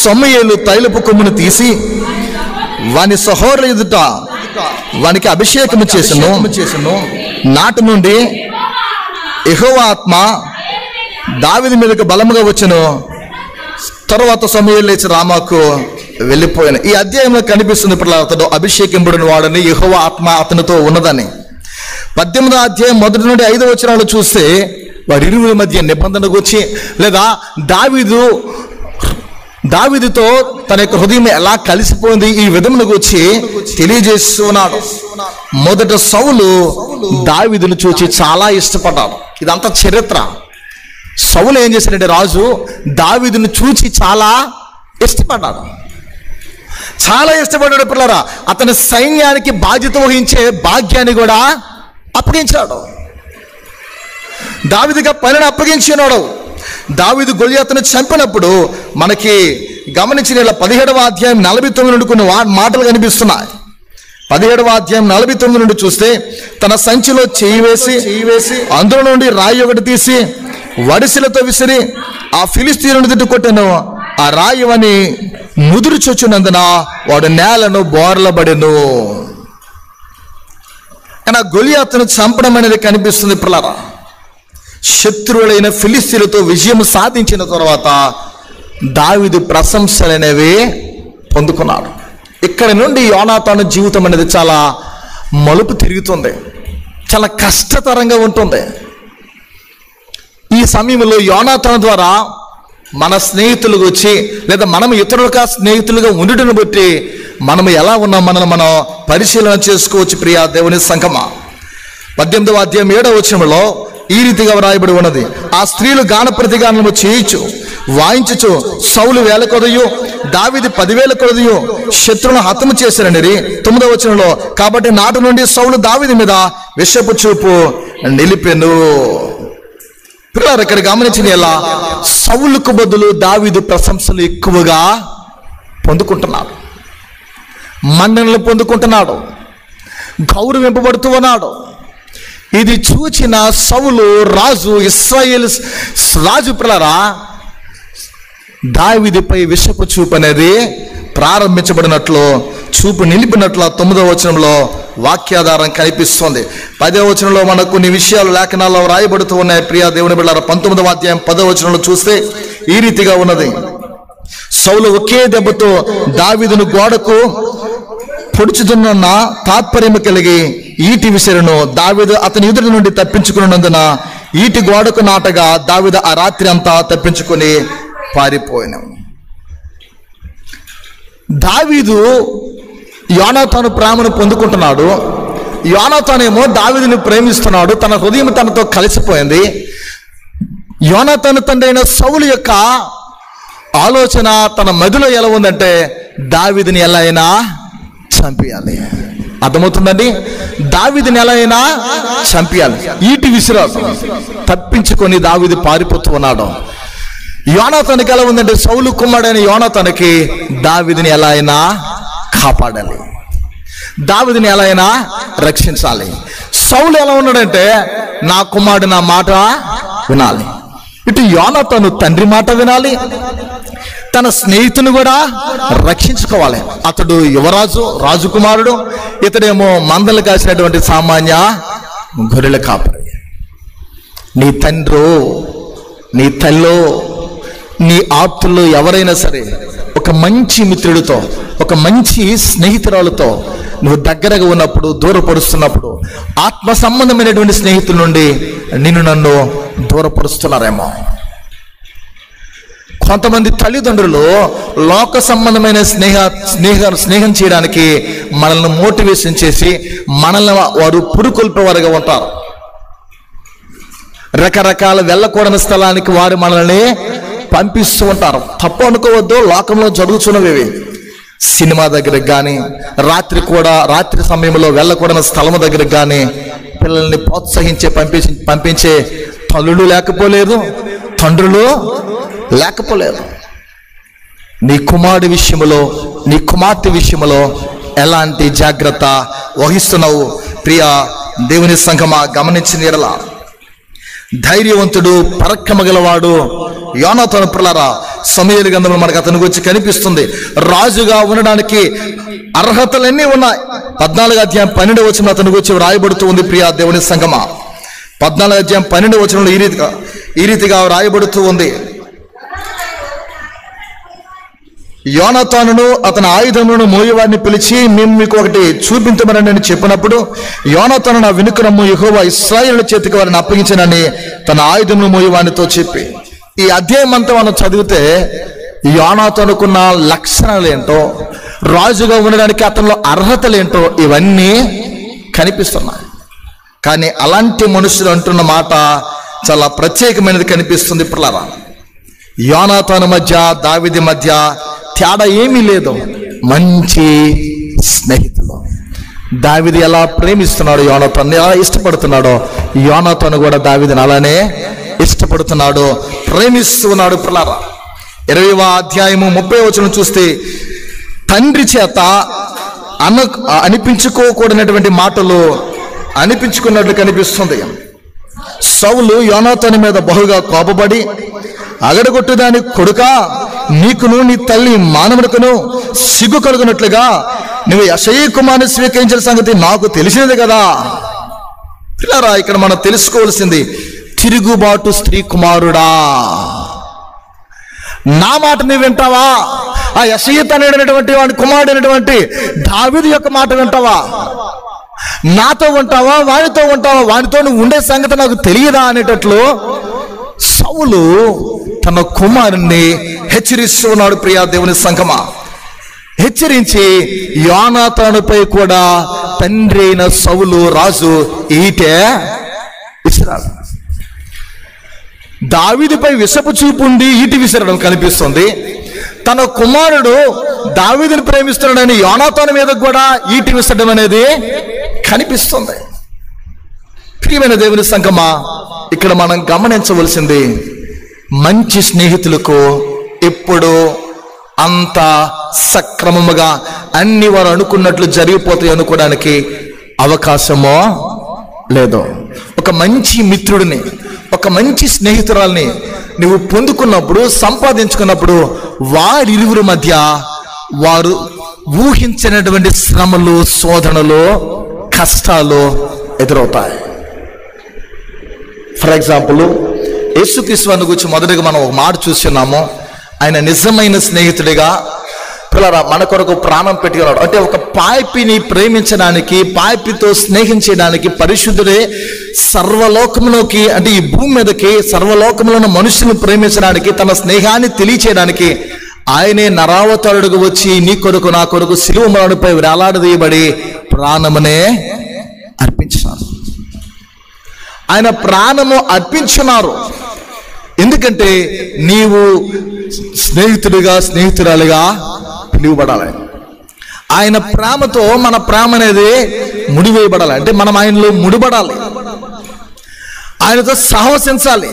సమూయేలు తైలపు కొమ్మును తీసి వాని సహోదరుల ఎదుట వానికి అభిషేకము చేసెను. నాటి నుండి యెహోవా ఆత్మ దావీదు మీదకు బలముగా వచ్చెను. తరువాత సమూయేలు లేచి రామాకు వెళ్ళిపోయాను. ఈ అధ్యాయంలో కనిపిస్తుంది పిల్లలు, అతడు అభిషేకింపబడిన వాడని, యెహోవా ఆత్మ అతనితో ఉన్నదని. 18వ అధ్యాయం 1 నుండి 5వ వచనాలు చూస్తే వారి ఇరువురి మధ్య నిబంధన గురించి, లేదా దావీదుతో తన యొక్క హృదయం ఎలా కలిసిపోయింది ఈ విధమును గురించి తెలియజేస్తున్నాడు. మొదట సౌలు దావీదును చూచి చాలా ఇష్టపడ్డాడు. ఇదంతా చరిత్ర. సౌలు ఏం చేశాడంటే, రాజు దావీదును చూచి చాలా ఇష్టపడ్డాడు. పిల్లరా, అతని సైన్యానికి బాధ్యత వహించే భాగ్యాన్ని కూడా అప్పగించాడు. దావీదుగా పనిని అప్పగించినాడు. దావీదు గొలియాతును చంపినప్పుడు మనకి గమనించిన 17వ అధ్యాయం 49 నుండి కొన్ని మాటలు కనిపిస్తున్నాయి. 17వ అధ్యాయం 49 నుండి చూస్తే, తన సంచిలో చేయి వేసి అందులో నుండి రాయి ఒకటి తీసి వడిసెలతో విసిరి ఆ ఫిలిష్తీయులను తిట్టుకొట్టెను. ఆ రాయి అని ముదురు చొచ్చునందున వాడు నేలను బోర్లబడెను. కానీ ఆ గొలియాతును చంపడం అనేది కనిపిస్తుంది. పిల్లరా, శత్రువులైన ఫిలిష్తీయులతో విజయం సాధించిన తర్వాత దావీదు ప్రశంసలనేవి పొందుకున్నాడు. ఇక్కడ నుండి యోనాతాను జీవితం అనేది చాలా మలుపు తిరుగుతుంది, చాలా కష్టతరంగా ఉంటుంది. ఈ సమయంలో యోనాతాను ద్వారా మన స్నేహితులకు వచ్చి, లేదా మనం ఇతరులకు స్నేహితులుగా ఉండటం బట్టి మనం ఎలా ఉన్నాం మనల్ని మనం పరిశీలన చేసుకోవచ్చు. ప్రియా దేవుని సంఘమా, 18వ అధ్యాయం 7వ వచనంలో ఈ రీతిగా వ్రాయబడి ఉన్నది. ఆ స్త్రీలు గాన ప్రతిగానము చేయించు వాయించుచు సౌలు 1000 కొదయు దావీదు 10,000 కొదయు శత్రువులను హతము చేశారని 9వ వచనంలో. కాబట్టి నాటి నుండి సౌలు దావీదు మీద విషపు చూపు నిలిపెను. పిల్లలు, ఇక్కడ గమనించిన ఎలా సౌలుకు బదులు దావీదు ప్రశంసలు ఎక్కువగా పొందుకుంటున్నాడు, మన్ననలు పొందుకుంటున్నాడు, గౌరవింపబడుతూ ఉన్నాడు. ఇది చూచిన సౌలు రాజు, ఇశ్రాయేలు రాజు పిల్లరా, దావీదుపై విషపు చూపు అనేది ప్రారంభించబడినట్లు, చూపు నిలిపినట్లు 9వ వచనంలో వాక్యాధారం కనిపిస్తుంది. 10వ వచనంలో మనకు కొన్ని విషయాలు లేఖనాల్లో రాయబడుతూ ఉన్నాయి. ప్రియా దేవుని బిడ్డలారా, 19వ అధ్యాయం 10వ వచనంలో చూస్తే ఈ రీతిగా ఉన్నది. సౌలు ఒకే దెబ్బతో దావీదును గోడకు పొడుచుతున్న తాత్పర్యము కలిగి ఈటి విసిరెను. దావీదు అతని ఎదురు నుండి తప్పించుకున్నందున ఈటి గోడకు నాటగా దావీదు ఆ రాత్రి అంతా తప్పించుకొని పారిపోయాను. దావీదు యోనాతాను ప్రేమను పొందుకుంటున్నాడు. యోనాతానేమో దావీదుని ప్రేమిస్తున్నాడు. తన హృదయం తనతో కలిసిపోయింది. యోనాతాను తండ్రి అయిన సౌలు యొక్క ఆలోచన తన మదిలో ఎలా ఉందంటే, దావీదుని ఎలా అయినా చంపేయాలి. అర్థమవుతుందండి? దావీదుని ఎలా అయినా చంపేయాలి. ఈటి విసిరాడు, తప్పించుకొని దావీదు పారిపోతూ ఉన్నాడు. యోనాతానుకి ఎలా ఉందంటే, సౌలు కుమారుడైన యోనాతానుకి దావీదుని ఎలా అయినా కాపాడాలి, దావీదుని ఎలా అయినా రక్షించాలి. సౌలు ఎలా ఉన్నాడంటే, నా కుమారుడు నా మాట వినాలి. ఇటు యోనాతాను తండ్రి మాట వినాలి, తన స్నేహితుని కూడా రక్షించుకోవాలి. అతడు యువరాజు, రాజకుమారుడు, ఇతడేమో మందలు కాసినటువంటి సామాన్య గొర్రెల కాపరి. నీ తండ్రో, నీ తల్లో, నీ ఆప్తుల్లో ఎవరైనా సరే ఒక మంచి మిత్రుడితో ఒక మంచి స్నేహితురాలతో నువ్వు దగ్గరగా ఉన్నప్పుడు, దూరపరుస్తున్నప్పుడు ఆత్మ సంబంధమైనటువంటి స్నేహితుల నుండి నన్ను దూరపరుస్తున్నారేమో. కొంతమంది తల్లిదండ్రులు లోక సంబంధమైన స్నేహం చేయడానికి మనల్ని మోటివేషన్ చేసి మనల్ని వారు పురుకొల్పేవారుగా ఉంటారు. రకరకాల వెళ్ళకూడని స్థలానికి వారు మనల్ని పంపిస్తూ ఉంటారు. తప్పు అనుకోవద్దు, లోకంలో జరుగుతున్నవి. సినిమా దగ్గరకు కానీ, రాత్రి సమయంలో వెళ్ళకూడని స్థలం దగ్గరకు కానీ పిల్లల్ని ప్రోత్సహించే పంపించే తల్లులు లేకపోలేదు, తండ్రులు లేకపోలేదు. నీ కుమారుడి విషయంలో, నీ కుమార్తె విషయంలో ఎలాంటి జాగ్రత్త వహిస్తున్నావు? ప్రియ దేవుని సంఘమా, గమనించిన ఎడల ధైర్యవంతుడు, పరాక్రమ గలవాడు యోనాతాను. పిల్లరా, సమూయేలు గ్రంథంలో మనకు అతని గురించి కనిపిస్తుంది. రాజుగా ఉండడానికి అర్హతలన్నీ ఉన్నాయి. 14వ అధ్యాయం 12వ వచనం అతని గురించి రాయబడుతూ ఉంది. ప్రియ దేవుని సంఘమా, 14వ అధ్యాయం 12వ వచనంలో ఈ రీతిగా రాయబడుతూ ఉంది. యోనాతానును అతని ఆయుధములను మోయేవారిని పిలిచి, మేము మీకు ఒకటి చూపించమని నేను చెప్పినప్పుడు, యోనాతాను నా వెనుకనమ్ము, యెహోవా ఇశ్రాయేలు చేతికి వారిని అప్పగించనని తన ఆయుధమును మోయేవానితో చెప్పి. ఈ అధ్యాయం అంతా మనం చదివితే యోనాతానుకున్న లక్షణాలు ఏంటో, రాజుగా ఉండడానికి అతనిలో అర్హతలు ఏంటో ఇవన్నీ కనిపిస్తున్నాయి. కానీ అలాంటి మనుషులు అంటున్న మాట చాలా ప్రత్యేకమైనది కనిపిస్తుంది. పిల్లరా, యోనాతాను మధ్య, దావీదు మధ్య తేడా ఏమీ లేదు, మంచి స్నేహితులు. దావీదు ఎలా ప్రేమిస్తున్నాడు యోనాతాను, ఎలా ఇష్టపడుతున్నాడో, యోనాతాను కూడా దావీదుని అలానే ఇష్టపడుతున్నాడు, ప్రేమిస్తున్నాడు. పిల్లరా, 20వ అధ్యాయము 30వ వచనం చూస్తే తండ్రి చేత అనిపించుకోకూడనటువంటి మాటలు అనిపించుకున్నట్లు కనిపిస్తుంది. సౌలు యోనాతాను మీద బహుగా కోపపడి, అగడగొట్టుదాని కొడుకా, నీకును నీ తల్లి మానవునికును సిగ్గు కలుగునట్లుగా నువ్వు యెషయి కుమారుని స్వీకరించిన సంగతి నాకు తెలిసినది కదా. పిల్లరా, ఇక్కడ మనం తెలుసుకోవాల్సింది, తిరుగుబాటు స్త్రీ కుమారుడా, నా మాట నువ్వు వింటావా? ఆ యెషయి తనయుడైనటువంటి వాడి కుమారుడు అయినటువంటి దావీదు యొక్క మాట వింటావా? నాతో ఉంటావా, వానితో ఉంటావా? వానితో నువ్వు ఉండే సంగతి నాకు తెలియదా అనేటట్లు సౌలు తన కుమారుణ్ణి హెచ్చరిస్తున్నాడు. ప్రియా దేవుని సంఘమా, హెచ్చరించి యోనాతానుపై కూడా తండ్రి అయిన సౌలు రాజు ఈటే విసిరాడు. దావీదుపై విషపు చూపుండి ఈటి విసిరడం కనిపిస్తుంది. తన కుమారుడు దావీదుని ప్రేమిస్తున్నాడని యోనాతాను మీద కూడా ఈటి విసరడం అనేది కనిపిస్తుంది. ప్రియమైన దేవుని సంఘమా, ఇక్కడ మనం గమనించవలసింది, మంచి స్నేహితులకు ఎప్పుడు అంత సక్రమముగా అన్ని వారు అనుకున్నట్లు జరిగిపోతాయి అనుకోవడానికి అవకాశమో లేదు. ఒక మంచి మిత్రుడిని, ఒక మంచి స్నేహితురాల్ని నువ్వు పొందుకున్నప్పుడు, సంపాదించుకున్నప్పుడు వారిరువురి మధ్య వారు ఊహించినటువంటి శ్రమలు, శోధనలు, కష్టాలు ఎదురవుతాయి. ఫర్ ఎగ్జాంపుల్, యేసుక్రీస్తు వారిని గురించి మొదటిగా మనం ఒక మాట చూస్తున్నాము. ఆయన నిజమైన స్నేహితుడిగా పిల్లరా మన కొరకు ప్రాణం పెట్టుకున్నాడు. అంటే ఒక పాపిని ప్రేమించడానికి, పాపితో స్నేహించడానికి పరిశుద్ధుడే సర్వలోకంలోకి, అంటే ఈ భూమి మీదకి సర్వలోకంలో ఉన్న మనుషులను ప్రేమించడానికి, తన స్నేహాన్ని తెలియచేయడానికి ఆయనే నరావతారుడుగా వచ్చి నీ కొరకు నా కొరకు శిలువ మరణంపై వేలాడదీయబడి ప్రాణమునే అర్పించినారు. ఆయన ప్రాణము అర్పించున్నారు. ఎందుకంటే నీవు స్నేహితుడిగా, స్నేహితురాలిగా పిలువబడాలి. ఆయన ప్రేమతో మన ప్రేమ అనేది ముడివేయబడాలి. అంటే మనం ఆయనలో ముడిపడాలి, ఆయనతో సహవసించాలి.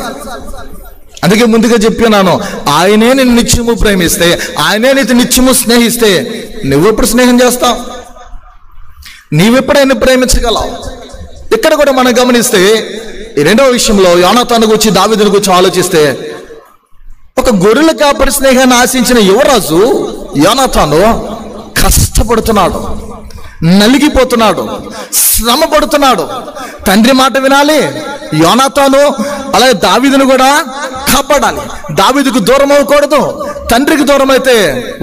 అందుకే ముందుగా చెప్పినాను, ఆయనే నిన్ను నిత్యము ప్రేమిస్తే, ఆయనే నీతో నిత్యము స్నేహిస్తే నువ్వెప్పుడు స్నేహం చేస్తావు? నీవెప్పుడైనా ప్రేమించగలవు? ఇక్కడ కూడా మనం గమనిస్తే ఈ రెండవ విషయంలో యోనాతాను గురించి, దావీదుని గురించి ఆలోచిస్తే, ఒక గొర్రెల కాపరి స్నేహాన్ని ఆశించిన యువరాజు యోనాతాను కష్టపడుతున్నాడు, నలిగిపోతున్నాడు, శ్రమ పడుతున్నాడు. తండ్రి మాట వినాలి, యోనాతాను అలాగే దావీదును కూడా కాపాడాలి. దావీదుకు దూరం అవ్వకూడదు, తండ్రికి దూరం అయితే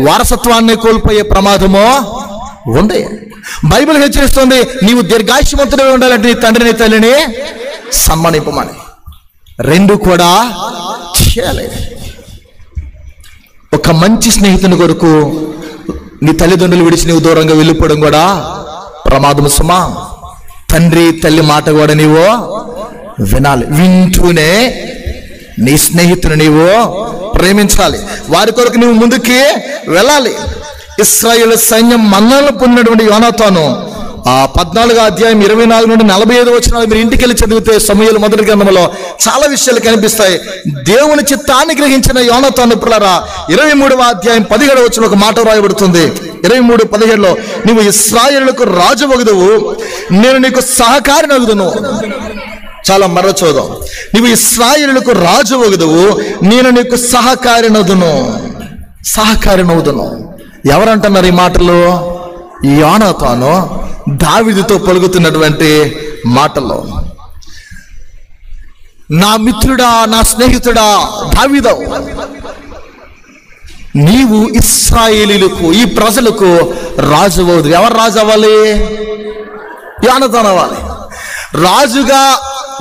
వారసత్వాన్ని కోల్పోయే ప్రమాదమో ఉంది. బైబిల్ హెచ్చరిస్తుంది, నీవు దీర్ఘాయుష్మంతుడిగా ఉండాలంటే నీ తండ్రిని తల్లిని సన్మానింపమని. రెండు కూడా చేయాలి. ఒక మంచి స్నేహితుని కొరకు నీ తల్లిదండ్రులు విడిచి నీవు దూరంగా వెళ్ళిపోవడం కూడా ప్రమాదం సుమా. తండ్రి తల్లి మాట కూడా నీవు వినాలి. వింటూనే నీ స్నేహితుని నీవు ప్రేమించాలి. వారి కొరకు నీవు ముందుకి వెళ్ళాలి. ఇశ్రాయేలు సైన్యం మన్నలను పొందినటువంటి యోనాతాను 14వ అధ్యాయం 24 నుండి 45 వచనాలు మీరు ఇంటికి వెళ్ళి చదివితే సమూయేలు మొదటి గ్రంథంలో చాలా విషయాలు కనిపిస్తాయి. దేవుని చిత్తాన్ని గ్రహించిన యోనాతాను పిల్లరా 23వ అధ్యాయం 17వ వచనంలో ఒక మాట రాయబడుతుంది. 23:17లో నీవు ఇశ్రాయేలుకు రాజు వగుదువు, నేను నీకు సహకారిని వగుదును. చాలా మరో చూద్దాం. నీవు ఇశ్రాయేలుకు రాజు వగుదువు, నేను నీకు సహకారినవుదును. సహకారినవుదును ఎవరంటున్నారు ఈ మాటలు? యోనాతాను దావీదుతో పలుకుతున్నటువంటి మాటల్లో. నా మిత్రుడా, నా స్నేహితుడా దావీదు, నీవు ఇశ్రాయేలీయులకు, ఈ ప్రజలకు రాజు అవ్వదు. ఎవరు రాజు అవ్వాలి? యోనాతాను అవ్వాలి. రాజుగా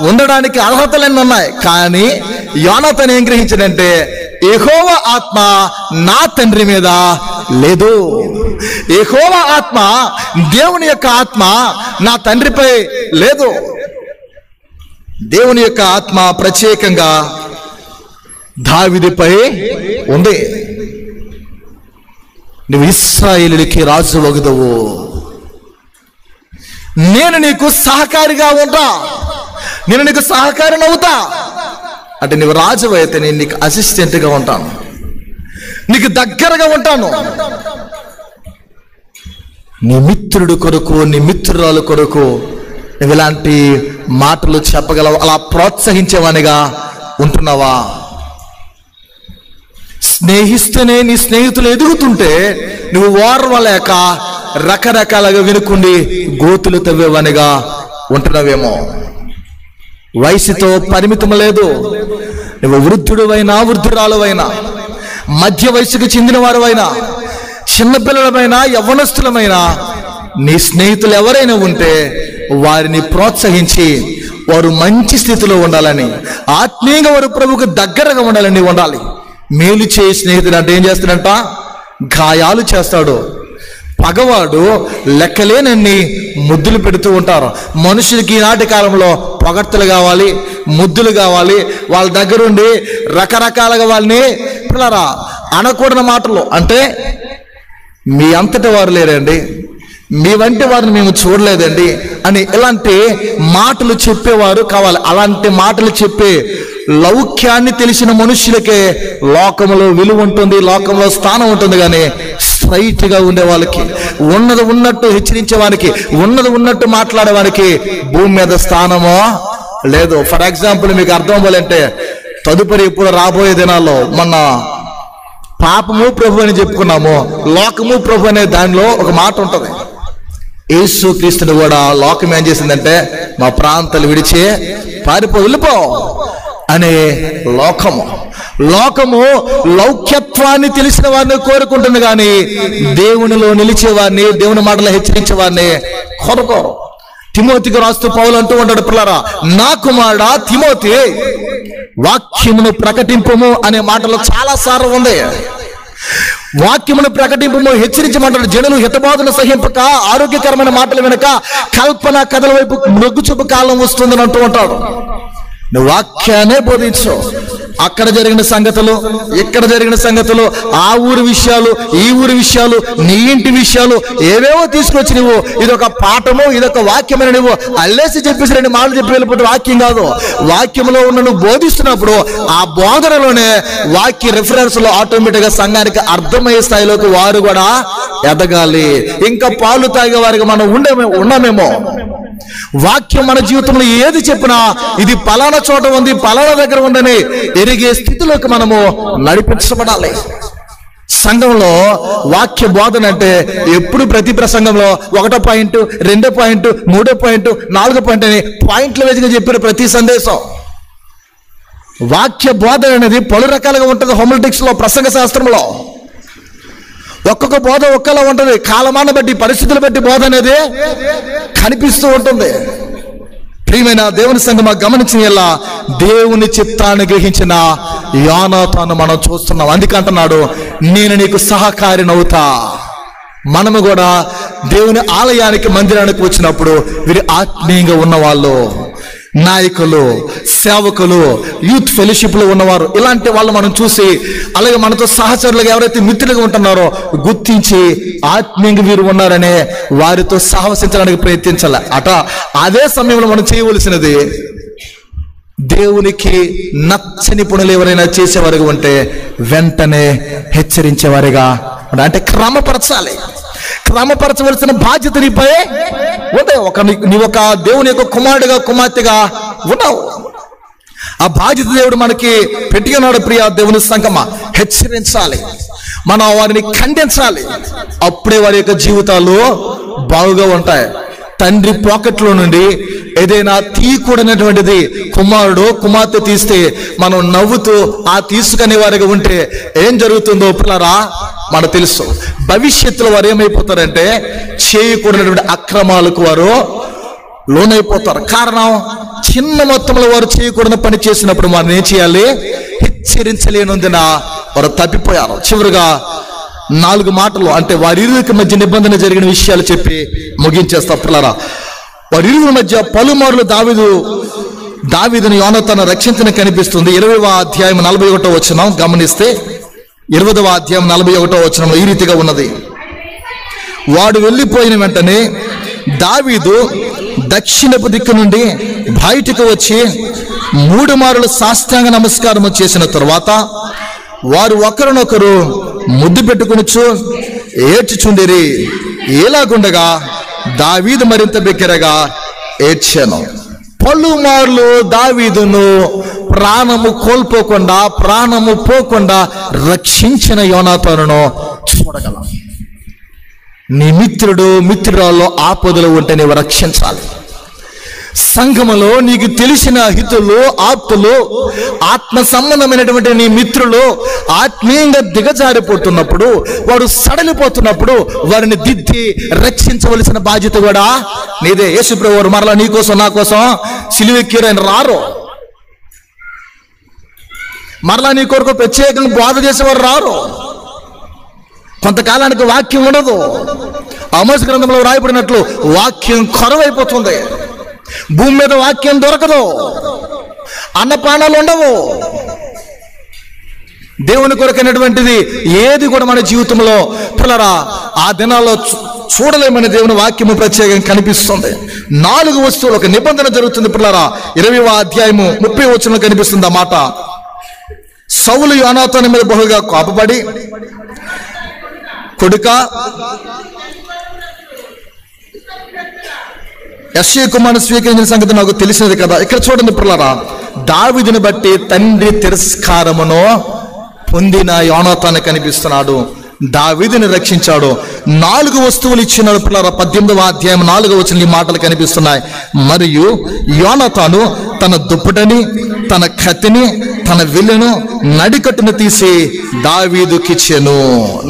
ఉండడానికి అర్హతలన్నీ ఉన్నాయి. కానీ యోనాతాను ఏం గ్రహించాడంటే, యెహోవా ఆత్మ నా తండ్రి మీద లేదు. యెహోవా ఆత్మ, దేవుని యొక్క ఆత్మ నా తండ్రిపై లేదు. దేవుని యొక్క ఆత్మ ప్రత్యేకంగా దావీదుపై ఉంది. నువ్వు ఇశ్రాయేలుకి రాజు వగుదువు, నేను నీకు సహకారిగా ఉంటా, నేను నీకు సహకారిని అవుతా. అంటే నువ్వు రాజు అయితే నేను నీకు అసిస్టెంట్గా ఉంటాను, నీకు దగ్గరగా ఉంటాను. నీ మిత్రుడు కొరకు, నీ మిత్రురాలు కొరకు నువ్వు ఇలాంటి మాటలు చెప్పగలవు? అలా ప్రోత్సహించేవానిగా ఉంటున్నావా? స్నేహిస్తూనే నీ స్నేహితులు ఎదుగుతుంటే నువ్వు ఓర్వలేక రకరకాలుగా వినుకుండి గోతులు తవ్వేవానిగా ఉంటున్నావేమో. వయసుతో పరిమితం లేదు. నువ్వు వృద్ధుడువైనా, వృద్ధురాలువైనా, మధ్య వయసుకు చెందిన వారువైనా, చిన్నపిల్లలమైనా, యవ్వనస్తులమైనా, నీ స్నేహితులు ఎవరైనా ఉంటే వారిని ప్రోత్సహించి వారు మంచి స్థితిలో ఉండాలని, ఆత్మీయంగా వారు ప్రభువుకు దగ్గరగా ఉండాలని ఉండాలి. మేలు చేయి స్నేహితుడు అంటే ఏం చేస్తాడంట? గాయాలు చేస్తాడు. పగవాడు లెక్కలేనన్ని ముద్దులు పెడుతూ ఉంటారు. మనుషులకి ఈనాటి కాలంలో పొగడ్తలు కావాలి, ముద్దులు కావాలి. వాళ్ళ దగ్గరుండి రకరకాలుగా వాళ్ళని పిల్లరా అనకూడని మాటలు, అంటే మీ అంతటి వారు లేరండి, మీ వంటి వారిని మేము చూడలేదండి అని ఇలాంటి మాటలు చెప్పేవారు కావాలి. అలాంటి మాటలు చెప్పే లౌక్యాన్ని తెలిసిన మనుషులకే లోకంలో విలువ ఉంటుంది, లోకంలో స్థానం ఉంటుంది. కానీ స్ట్రైట్ గా ఉండే వాళ్ళకి, ఉన్నది ఉన్నట్టు హెచ్చరించే వారికి, ఉన్నది ఉన్నట్టు మాట్లాడే వారికి భూమి మీద స్థానమో లేదు. ఫర్ ఎగ్జాంపుల్ మీకు అర్థం అవ్వాలంటే, తదుపరి ఇప్పుడు రాబోయే దినాల్లో మొన్న పాపము ప్రభు అని చెప్పుకున్నాము, లోకము ప్రభు అనే దానిలో ఒక మాట ఉంటుంది. యేసు క్రీస్తుని కూడా లోకం ఏం చేసిందంటే, మా ప్రాంతాలు విడిచి వెళ్ళిపో అనే లోకము. లోకము లౌక్యత్వాన్ని తెలిసిన వారిని కోరుకుంటుంది, కానీ దేవునిలో నిలిచేవారిని, దేవుని మాటలు హెచ్చరించేవారిని కోరుకోరు. తిమోతికి రాస్తూ పౌలు అంటూ ఉంటాడు, పిల్లరా నా కుమారుడా తిమోతి, వాక్యమును ప్రకటింపము అనే మాటలో చాలా సారం ఉంది. వాక్యమును ప్రకటింపము, హెచ్చరించమంటాడు. జనులు హితబోధన సహింపక ఆరోగ్యకరమైన మాటలు వెనక కల్పన కథల వైపు మొగ్గు చూపు కాలం వస్తుందని అంటూ ఉంటాడు. నువ్వు వాక్యాన్నే బోధించు. అక్కడ జరిగిన సంగతులు, ఇక్కడ జరిగిన సంగతులు, ఆ ఊరి విషయాలు, ఈ ఊరి విషయాలు, నీ ఇంటి విషయాలు ఏవేవో తీసుకొచ్చి నువ్వు ఇదొక పాఠము, ఇదొక వాక్యమని నువ్వు అల్లేసి చెప్పేసి రెండు మాటలు చెప్పి వెళ్ళిపోతే వాక్యం కాదు. వాక్యంలో ఉన్న నువ్వు బోధిస్తున్నప్పుడు ఆ బోధనలోనే వాక్య రిఫరెన్స్ లో ఆటోమేటిక్ గా సంఘానికి అర్థమయ్యే స్థాయిలోకి వారు కూడా ఎదగాలి. ఇంకా పాలు తాగే వారికి మనం ఉన్నామేమో. వాక్యం మన జీవితంలో ఏది చెప్పినా ఇది పలానా చోట ఉంది, పలానా దగ్గర ఉందని ఎరిగే స్థితిలోకి మనము నడిపించబడాలి. సంఘంలో వాక్య బోధన అంటే ఎప్పుడు ప్రతి ప్రసంగంలో 1 పాయింట్, 2 పాయింట్, 3 పాయింట్, 4 పాయింట్ అని పాయింట్ల వేదిగా చెప్పిన ప్రతి సందేశం వాక్య బోధ అనేది పలు రకాలుగా ఉంటుంది. హోమిలెటిక్స్లో, ప్రసంగ శాస్త్రంలో ఒక్కొక్క బోధ ఒక్కలా ఉంటుంది. కాలమాన బట్టి, పరిస్థితులు బట్టి బోధ అనేది కనిపిస్తూ ఉంటుంది. ప్రియమైన దేవుని సంగమా, గమనించిన ఎలా దేవుని చిత్తాన్ని గ్రహించిన యోనాతాను మనం చూస్తున్నాం. అందుకంటున్నాడు, నేను నీకు సహకారినవుతా. మనము కూడా దేవుని ఆలయానికి, మందిరానికి వచ్చినప్పుడు వీరి ఆత్మీయంగా ఉన్నవాళ్ళు, నాయకులు, సేవకులు, యూత్ ఫెలోషిప్లో ఉన్నవారు, ఇలాంటి వాళ్ళు మనం చూసి, అలాగే మనతో సహచరులుగా ఎవరైతే మిత్రులుగా ఉంటున్నారో గుర్తించి ఆత్మీయంగా వీరు ఉన్నారనే వారితో సహవసించడానికి ప్రయత్నించాలి. అదే సమయంలో మనం చేయవలసినది, దేవునికి నచ్చని పనులు ఎవరైనా చేసేవారుగా ఉంటే వెంటనే హెచ్చరించేవారిగా, అంటే క్రమపరచాలి. క్రమపరచవలసిన బాధ్యత నీపై ఉంటే నీ ఒక దేవుని యొక్క కుమారుడిగా, కుమార్తెగా ఉన్నావు. ఆ బాధ్యత దేవుడు మనకి పెట్టి ఉన్నాడు. ప్రియ దేవుని సంగమా, హెచ్చరించాలి, మనం వారిని ఖండించాలి. అప్పుడే వారి యొక్క జీవితాలు బాగుగా ఉంటాయి. తండ్రి పాకెట్లో నుండి ఏదైనా తీయకూడనటువంటిది కుమారుడు, కుమార్తె తీస్తే మనం నవ్వుతూ ఆ తీసుకునే వారిగా ఉంటే ఏం జరుగుతుందో పిల్లరా మనకు తెలుసు. భవిష్యత్తులో వారు ఏమైపోతారంటే చేయకూడనటువంటి అక్రమాలకు వారు లోనైపోతారు. కారణం, చిన్న మొత్తంలో వారు చేయకూడని పని చేసినప్పుడు వారిని ఏం చేయాలి? హెచ్చరించలేనందున వారు తప్పిపోయారు. చివరిగా 4 మాటలు, అంటే వారిరువురికి మధ్య నిబంధన జరిగిన విషయాలు చెప్పి ముగించేస్తా పిల్లరా. వారిరువురి మధ్య పలుమార్లు దావీదుని యోనాతాను రక్షించిన కనిపిస్తుంది. 20వ అధ్యాయం 41వ వచనం గమనిస్తే, 20వ అధ్యాయం 41వ వచనంలో ఈ రీతిగా ఉన్నది. వాడు వెళ్ళిపోయిన వెంటనే దావీదు దక్షిణపు దిక్కు నుండి బయటకు వచ్చి 3 మారులు సాష్టాంగ నమస్కారం చేసిన తరువాత వారు ఒకరినొకరు ముద్దు పెట్టుకొనుచు ఏడ్చుచుండిరి. ఇలాగుండగా దావీదు మరింత బిగ్గరగా ఏడ్చాను. పలుమార్లు దావీదును ప్రాణము కోల్పోకుండా, ప్రాణము పోకుండా రక్షించిన యోనాతానును చూడగలం. నీ మిత్రురాల్లో ఆపదలు ఉంటే నీవు రక్షించాలి. సంఘములో నీకు తెలిసిన హితులు, ఆప్తులు, ఆత్మ సంబంధమైనటువంటి నీ మిత్రులు ఆత్మీయంగా దిగజారిపోతున్నప్పుడు, వాడు సడలిపోతున్నప్పుడు వారిని దిద్ది రక్షించవలసిన బాధ్యత కూడా నీదే. యేసుప్రభువు వారు మరలా నీ కోసం, నా కోసం సిలువెక్కిరైన రారు. మరలా నీ కొరకు ప్రత్యేకంగా బోధ చేసేవారు రారు. కొంతకాలానికి వాక్యం ఉండదు. ఆమోస్ గ్రంథంలో రాయబడినట్లు వాక్యం కొరవైపోతుంది. భూమి మీద వాక్యం దొరకదు, అన్నపానాలు ఉండవు. దేవుని కొరకైనటువంటిది ఏది కూడా మన జీవితంలో పిల్లరా ఆ దినాల్లో చూడలేమని దేవుని వాక్యము ప్రత్యేకంగా కనిపిస్తుంది. 4 వస్తువులు, ఒక నిబంధన జరుగుతుంది పిల్లరా. 20వ అధ్యాయము 30వ వచనంలో కనిపిస్తుంది ఆ మాట. సౌలు యోనాతాను మీద బహుగా కోపపడి, కొడుకా, యెష్షయి కుమారుని స్వీకరించిన సంగతి నాకు తెలిసినది కదా. ఇక్కడ చూడండి పిల్లరా, దావీదుని బట్టి తండ్రి తిరస్కారమును పొందిన యోనాతాను కనిపిస్తున్నాడు. దావీదుని రక్షించాడు. 4 వస్తువులు ఇచ్చినాడు పిల్లరా. 18వ అధ్యాయం 4వ వచనం ఈ మాటలు కనిపిస్తున్నాయి. మరియు యోనాతాను తన దుప్పటని, తన కత్తిని, తన విల్లును, నడికట్టును తీసి దావీదుకిచ్చెను.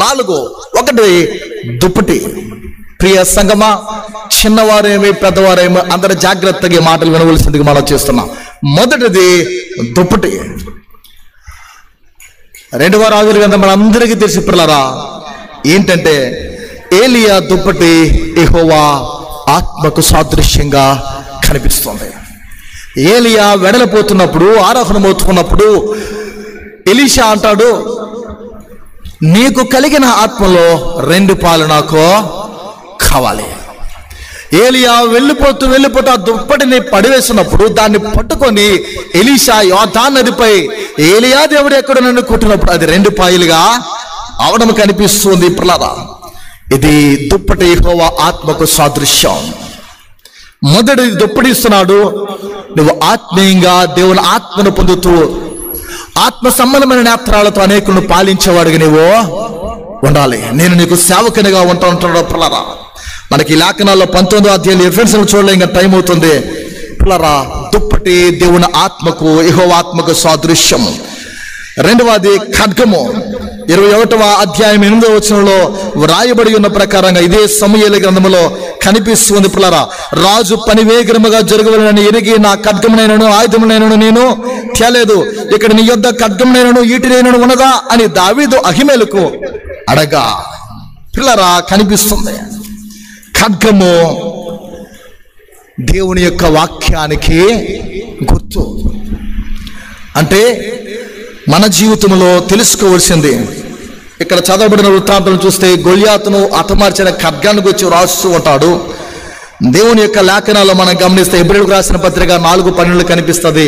4. 1 దుప్పటి. ప్రియ సంగమా, చిన్నవారేమి పెద్దవారేమి అందరూ జాగ్రత్తగా మాటలు వినవలసిందిగా మనం చేస్తున్నాం. మొదటిది దుప్పటి. 2వ రాజుల గ్రంథం మనందరికీ తెలిసి పిల్లరా ఏంటంటే, ఏలియా దుప్పటి యెహోవా ఆత్మకు సాదృశ్యంగా కనిపిస్తుంది. ఏలియా వెడలిపోతున్నప్పుడు, ఆరోహణమవుతున్నప్పుడు ఎలీషా అంటాడు, నీకు కలిగిన ఆత్మలో 2 పాలు నాకు కావాలి. ఏలియా వెళ్ళిపోతూ ఆ దుప్పటిని పడివేసినప్పుడు దాన్ని పట్టుకొని ఎలీషా యోర్దాను నదిపై ఏలియా దేవుడు ఎక్కడ నన్ను కొట్టినప్పుడు అది 2 పాయలుగా అవడం కనిపిస్తుంది పిల్లరా. ఇది దుప్పటి యెహోవా ఆత్మకు సాదృశ్యం. మొదటి దుప్పటి ఇస్తున్నాడు. నువ్వు ఆత్మీయంగా దేవుని ఆత్మను పొందుతూ ఆత్మ సంబంధమైన నేత్రాలతో అనేకులను పాలించేవాడుగా నువ్వు ఉండాలి. నేను నీకు సేవకునిగా ఉంటాను పిల్లరా. మనకి లేఖనాల్లో 19వ అధ్యాయం రిఫరెన్స్ చూడలే, ఇంకా టైం అవుతుంది పిల్లరా. దుప్పటి దేవుని ఆత్మకు, యెహోవా ఆత్మకు సాదృశ్యం. రెండవది ఖడ్గము. 21వ అధ్యాయం 8వ వచనంలో వ్రాయబడి ఉన్న ప్రకారంగా ఇదే సమూయేలు గ్రంథములో కనిపిస్తుంది. పిల్లరా, రాజు పని వేగరముగా జరగవలెనని ఎరిగి నా ఖడ్గమునైనను ఆయుధమునైనను నేను తేలేదు, ఇక్కడ నీ యొద్ద ఖడ్గమునైనను ఈటినైనను ఉన్నదా అని దావీదు అహిమేలకు అడగా. పిల్లరా, కనిపిస్తుంది ఖడ్గము దేవుని యొక్క వాక్యానికి గుర్తు. అంటే మన జీవితంలో తెలుసుకోవాల్సింది, ఇక్కడ చదవబడిన వృత్తాంతం చూస్తే గొల్యాతును హతమార్చిన ఖడ్గాన్ని గురించి రాస్తూ ఉంటాడు. దేవుని యొక్క లేఖనాల్లో మనం గమనిస్తే హెబ్రీయులకు రాసిన పత్రిక 4:12 కనిపిస్తుంది.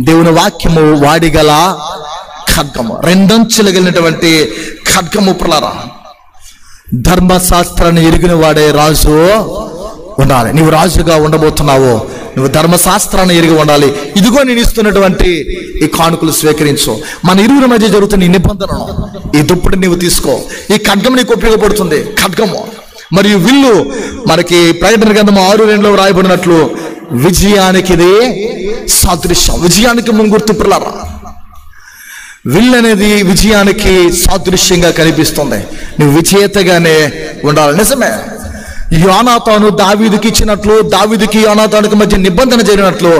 దేవుని వాక్యము వాడిగల ఖడ్గము, రెండంచులు కలిగినటువంటి ఖడ్గము. పిల్లరా, ధర్మశాస్త్రాన్ని ఎరిగిన వాడే రాజు ఉండాలి. నీవు రాజుగా ఉండబోతున్నావు, నువ్వు ధర్మశాస్త్రాన్ని ఎరిగి ఉండాలి. ఇదిగో నేను ఇస్తున్నటువంటి ఈ కానుకలు స్వీకరించు. మన ఇరువురి మధ్య జరుగుతున్న ఈ నిబంధనను, ఈ దుప్పటి నీవు తీసుకో. ఈ ఖడ్గం నీకు ఉపయోగపడుతుంది. ఖడ్గము మరియు విల్లు మనకి ప్రకటన గ్రంథం 6:2 రాయబడినట్లు విజయానికి ఇది సాదృశ్యం, విజయానికి ముంగుర్తు. పిల్లరా, విల్లు అనేది విజయానికి సాదృశ్యంగా కనిపిస్తుంది. నువ్వు విజేతగానే ఉండాలి. నిజమే, యోనాతాను దావీదుకి ఇచ్చినట్లు, దావీదుకి యోనాతానుకి మధ్య నిబంధన జరిగినట్లు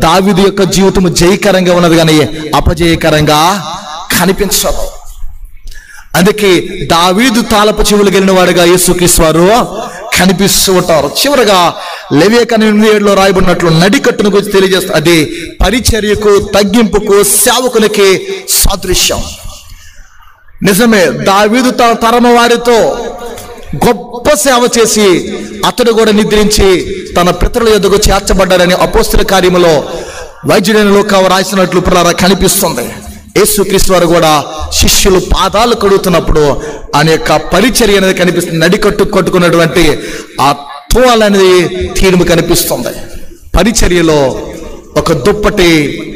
దావీదు యొక్క జీవితం జయకరంగా ఉన్నది కానీ అపజయకరంగా కనిపించదు. అందుకే దావీదు తాళపు చెవులు గెలిన వాడుగా యేసుక్రీస్తు వారు కనిపిస్తూ ఉంటారు. చివరగా లెవియకను 8:7 రాయబడినట్లు నడికట్టును గురించి తెలియజేస్తారు. అది పరిచర్యకు, తగ్గింపుకు, సేవకులకి సాదృశ్యం. నిజమే, దావీదు తన తరమ వారితో గొప్ప సేవ చేసి అతడు కూడా నిద్రించి తన పితరుల యొద్దకు చేర్చబడ్డారని అపోస్తల కార్యములో వైద్యుడైన లూకా రాసినట్లు పిల్లరా కనిపిస్తుంది. యేసుక్రీస్తు వారు కూడా శిష్యులు పాదాలు కడుగుతున్నప్పుడు ఆయన యొక్క పరిచర్య అనేది కనిపిస్తుంది. నడికట్టు కట్టుకున్నటువంటి ఆ తువాలు అనేది తీరుము కనిపిస్తుంది. పరిచర్యలో ఒక దుప్పటి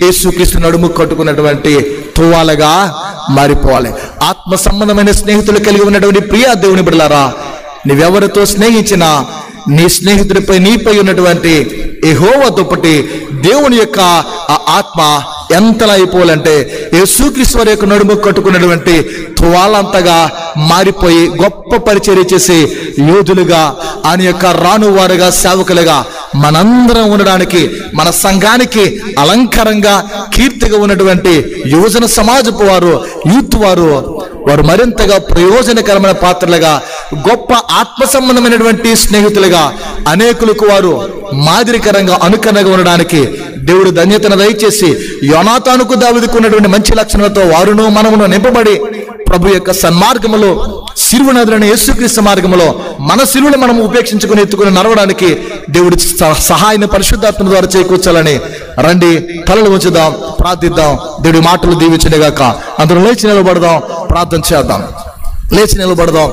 యేసుక్రీస్తు నడుము కట్టుకున్నటువంటి తువాలుగా మారిపోవాలి. ఆత్మ సంబంధమైన స్నేహితులు కలిగి ఉన్నటువంటి ప్రియా దేవుని బిడ్డలారా, నీవెవరితో స్నేహించినా నీ స్నేహితుడిపై నీపై ఉన్నటువంటి యెహోవా దుప్పటి, దేవుని యొక్క ఆ ఆత్మ ఎంతలా అయిపోవాలంటే యేసుక్రీస్తు వారి యొక్క నడుము కట్టుకున్నటువంటి తువాలంతగా మారిపోయి గొప్ప పరిచర్య చేసి యోధులుగా, ఆయన యొక్క రానువారుగా, సేవకులుగా మనందరం ఉండడానికి, మన సంఘానికి అలంకారంగా, కీర్తిగా ఉన్నటువంటి యువజన సమాజపు వారు, యూత్ వారు మరింతగా ప్రయోజనకరమైన పాత్రలుగా, గొప్ప ఆత్మ సంబంధమైనటువంటి స్నేహితులుగా, అనేకులకు వారు మాదిరికరంగా, అనుకరణగా ఉండడానికి దేవుడు ధన్యతను దయచేసి యోనాతానుకు దావీదుకు ఉన్నటువంటి మంచి లక్షణాలతో వారును మనమును నింపబడి ప్రభు యొక్క సన్మార్గములో, శిలువనదులని యేసుక్రీస్తు మార్గములో మన శిలువను మనం ఉపేక్షించుకుని ఎత్తుకుని నడవడానికి దేవుడి సహాయాన్ని పరిశుద్ధాత్మ ద్వారా చేకూర్చాలని రండి, తలలు ఉంచుదాం, ప్రార్థిద్దాం. దేవుడి మాటలు దీవించుగాక. అందరూ లేచి నిలబడదాం, ప్రార్థన చేద్దాం. లేచి నిలబడదాం.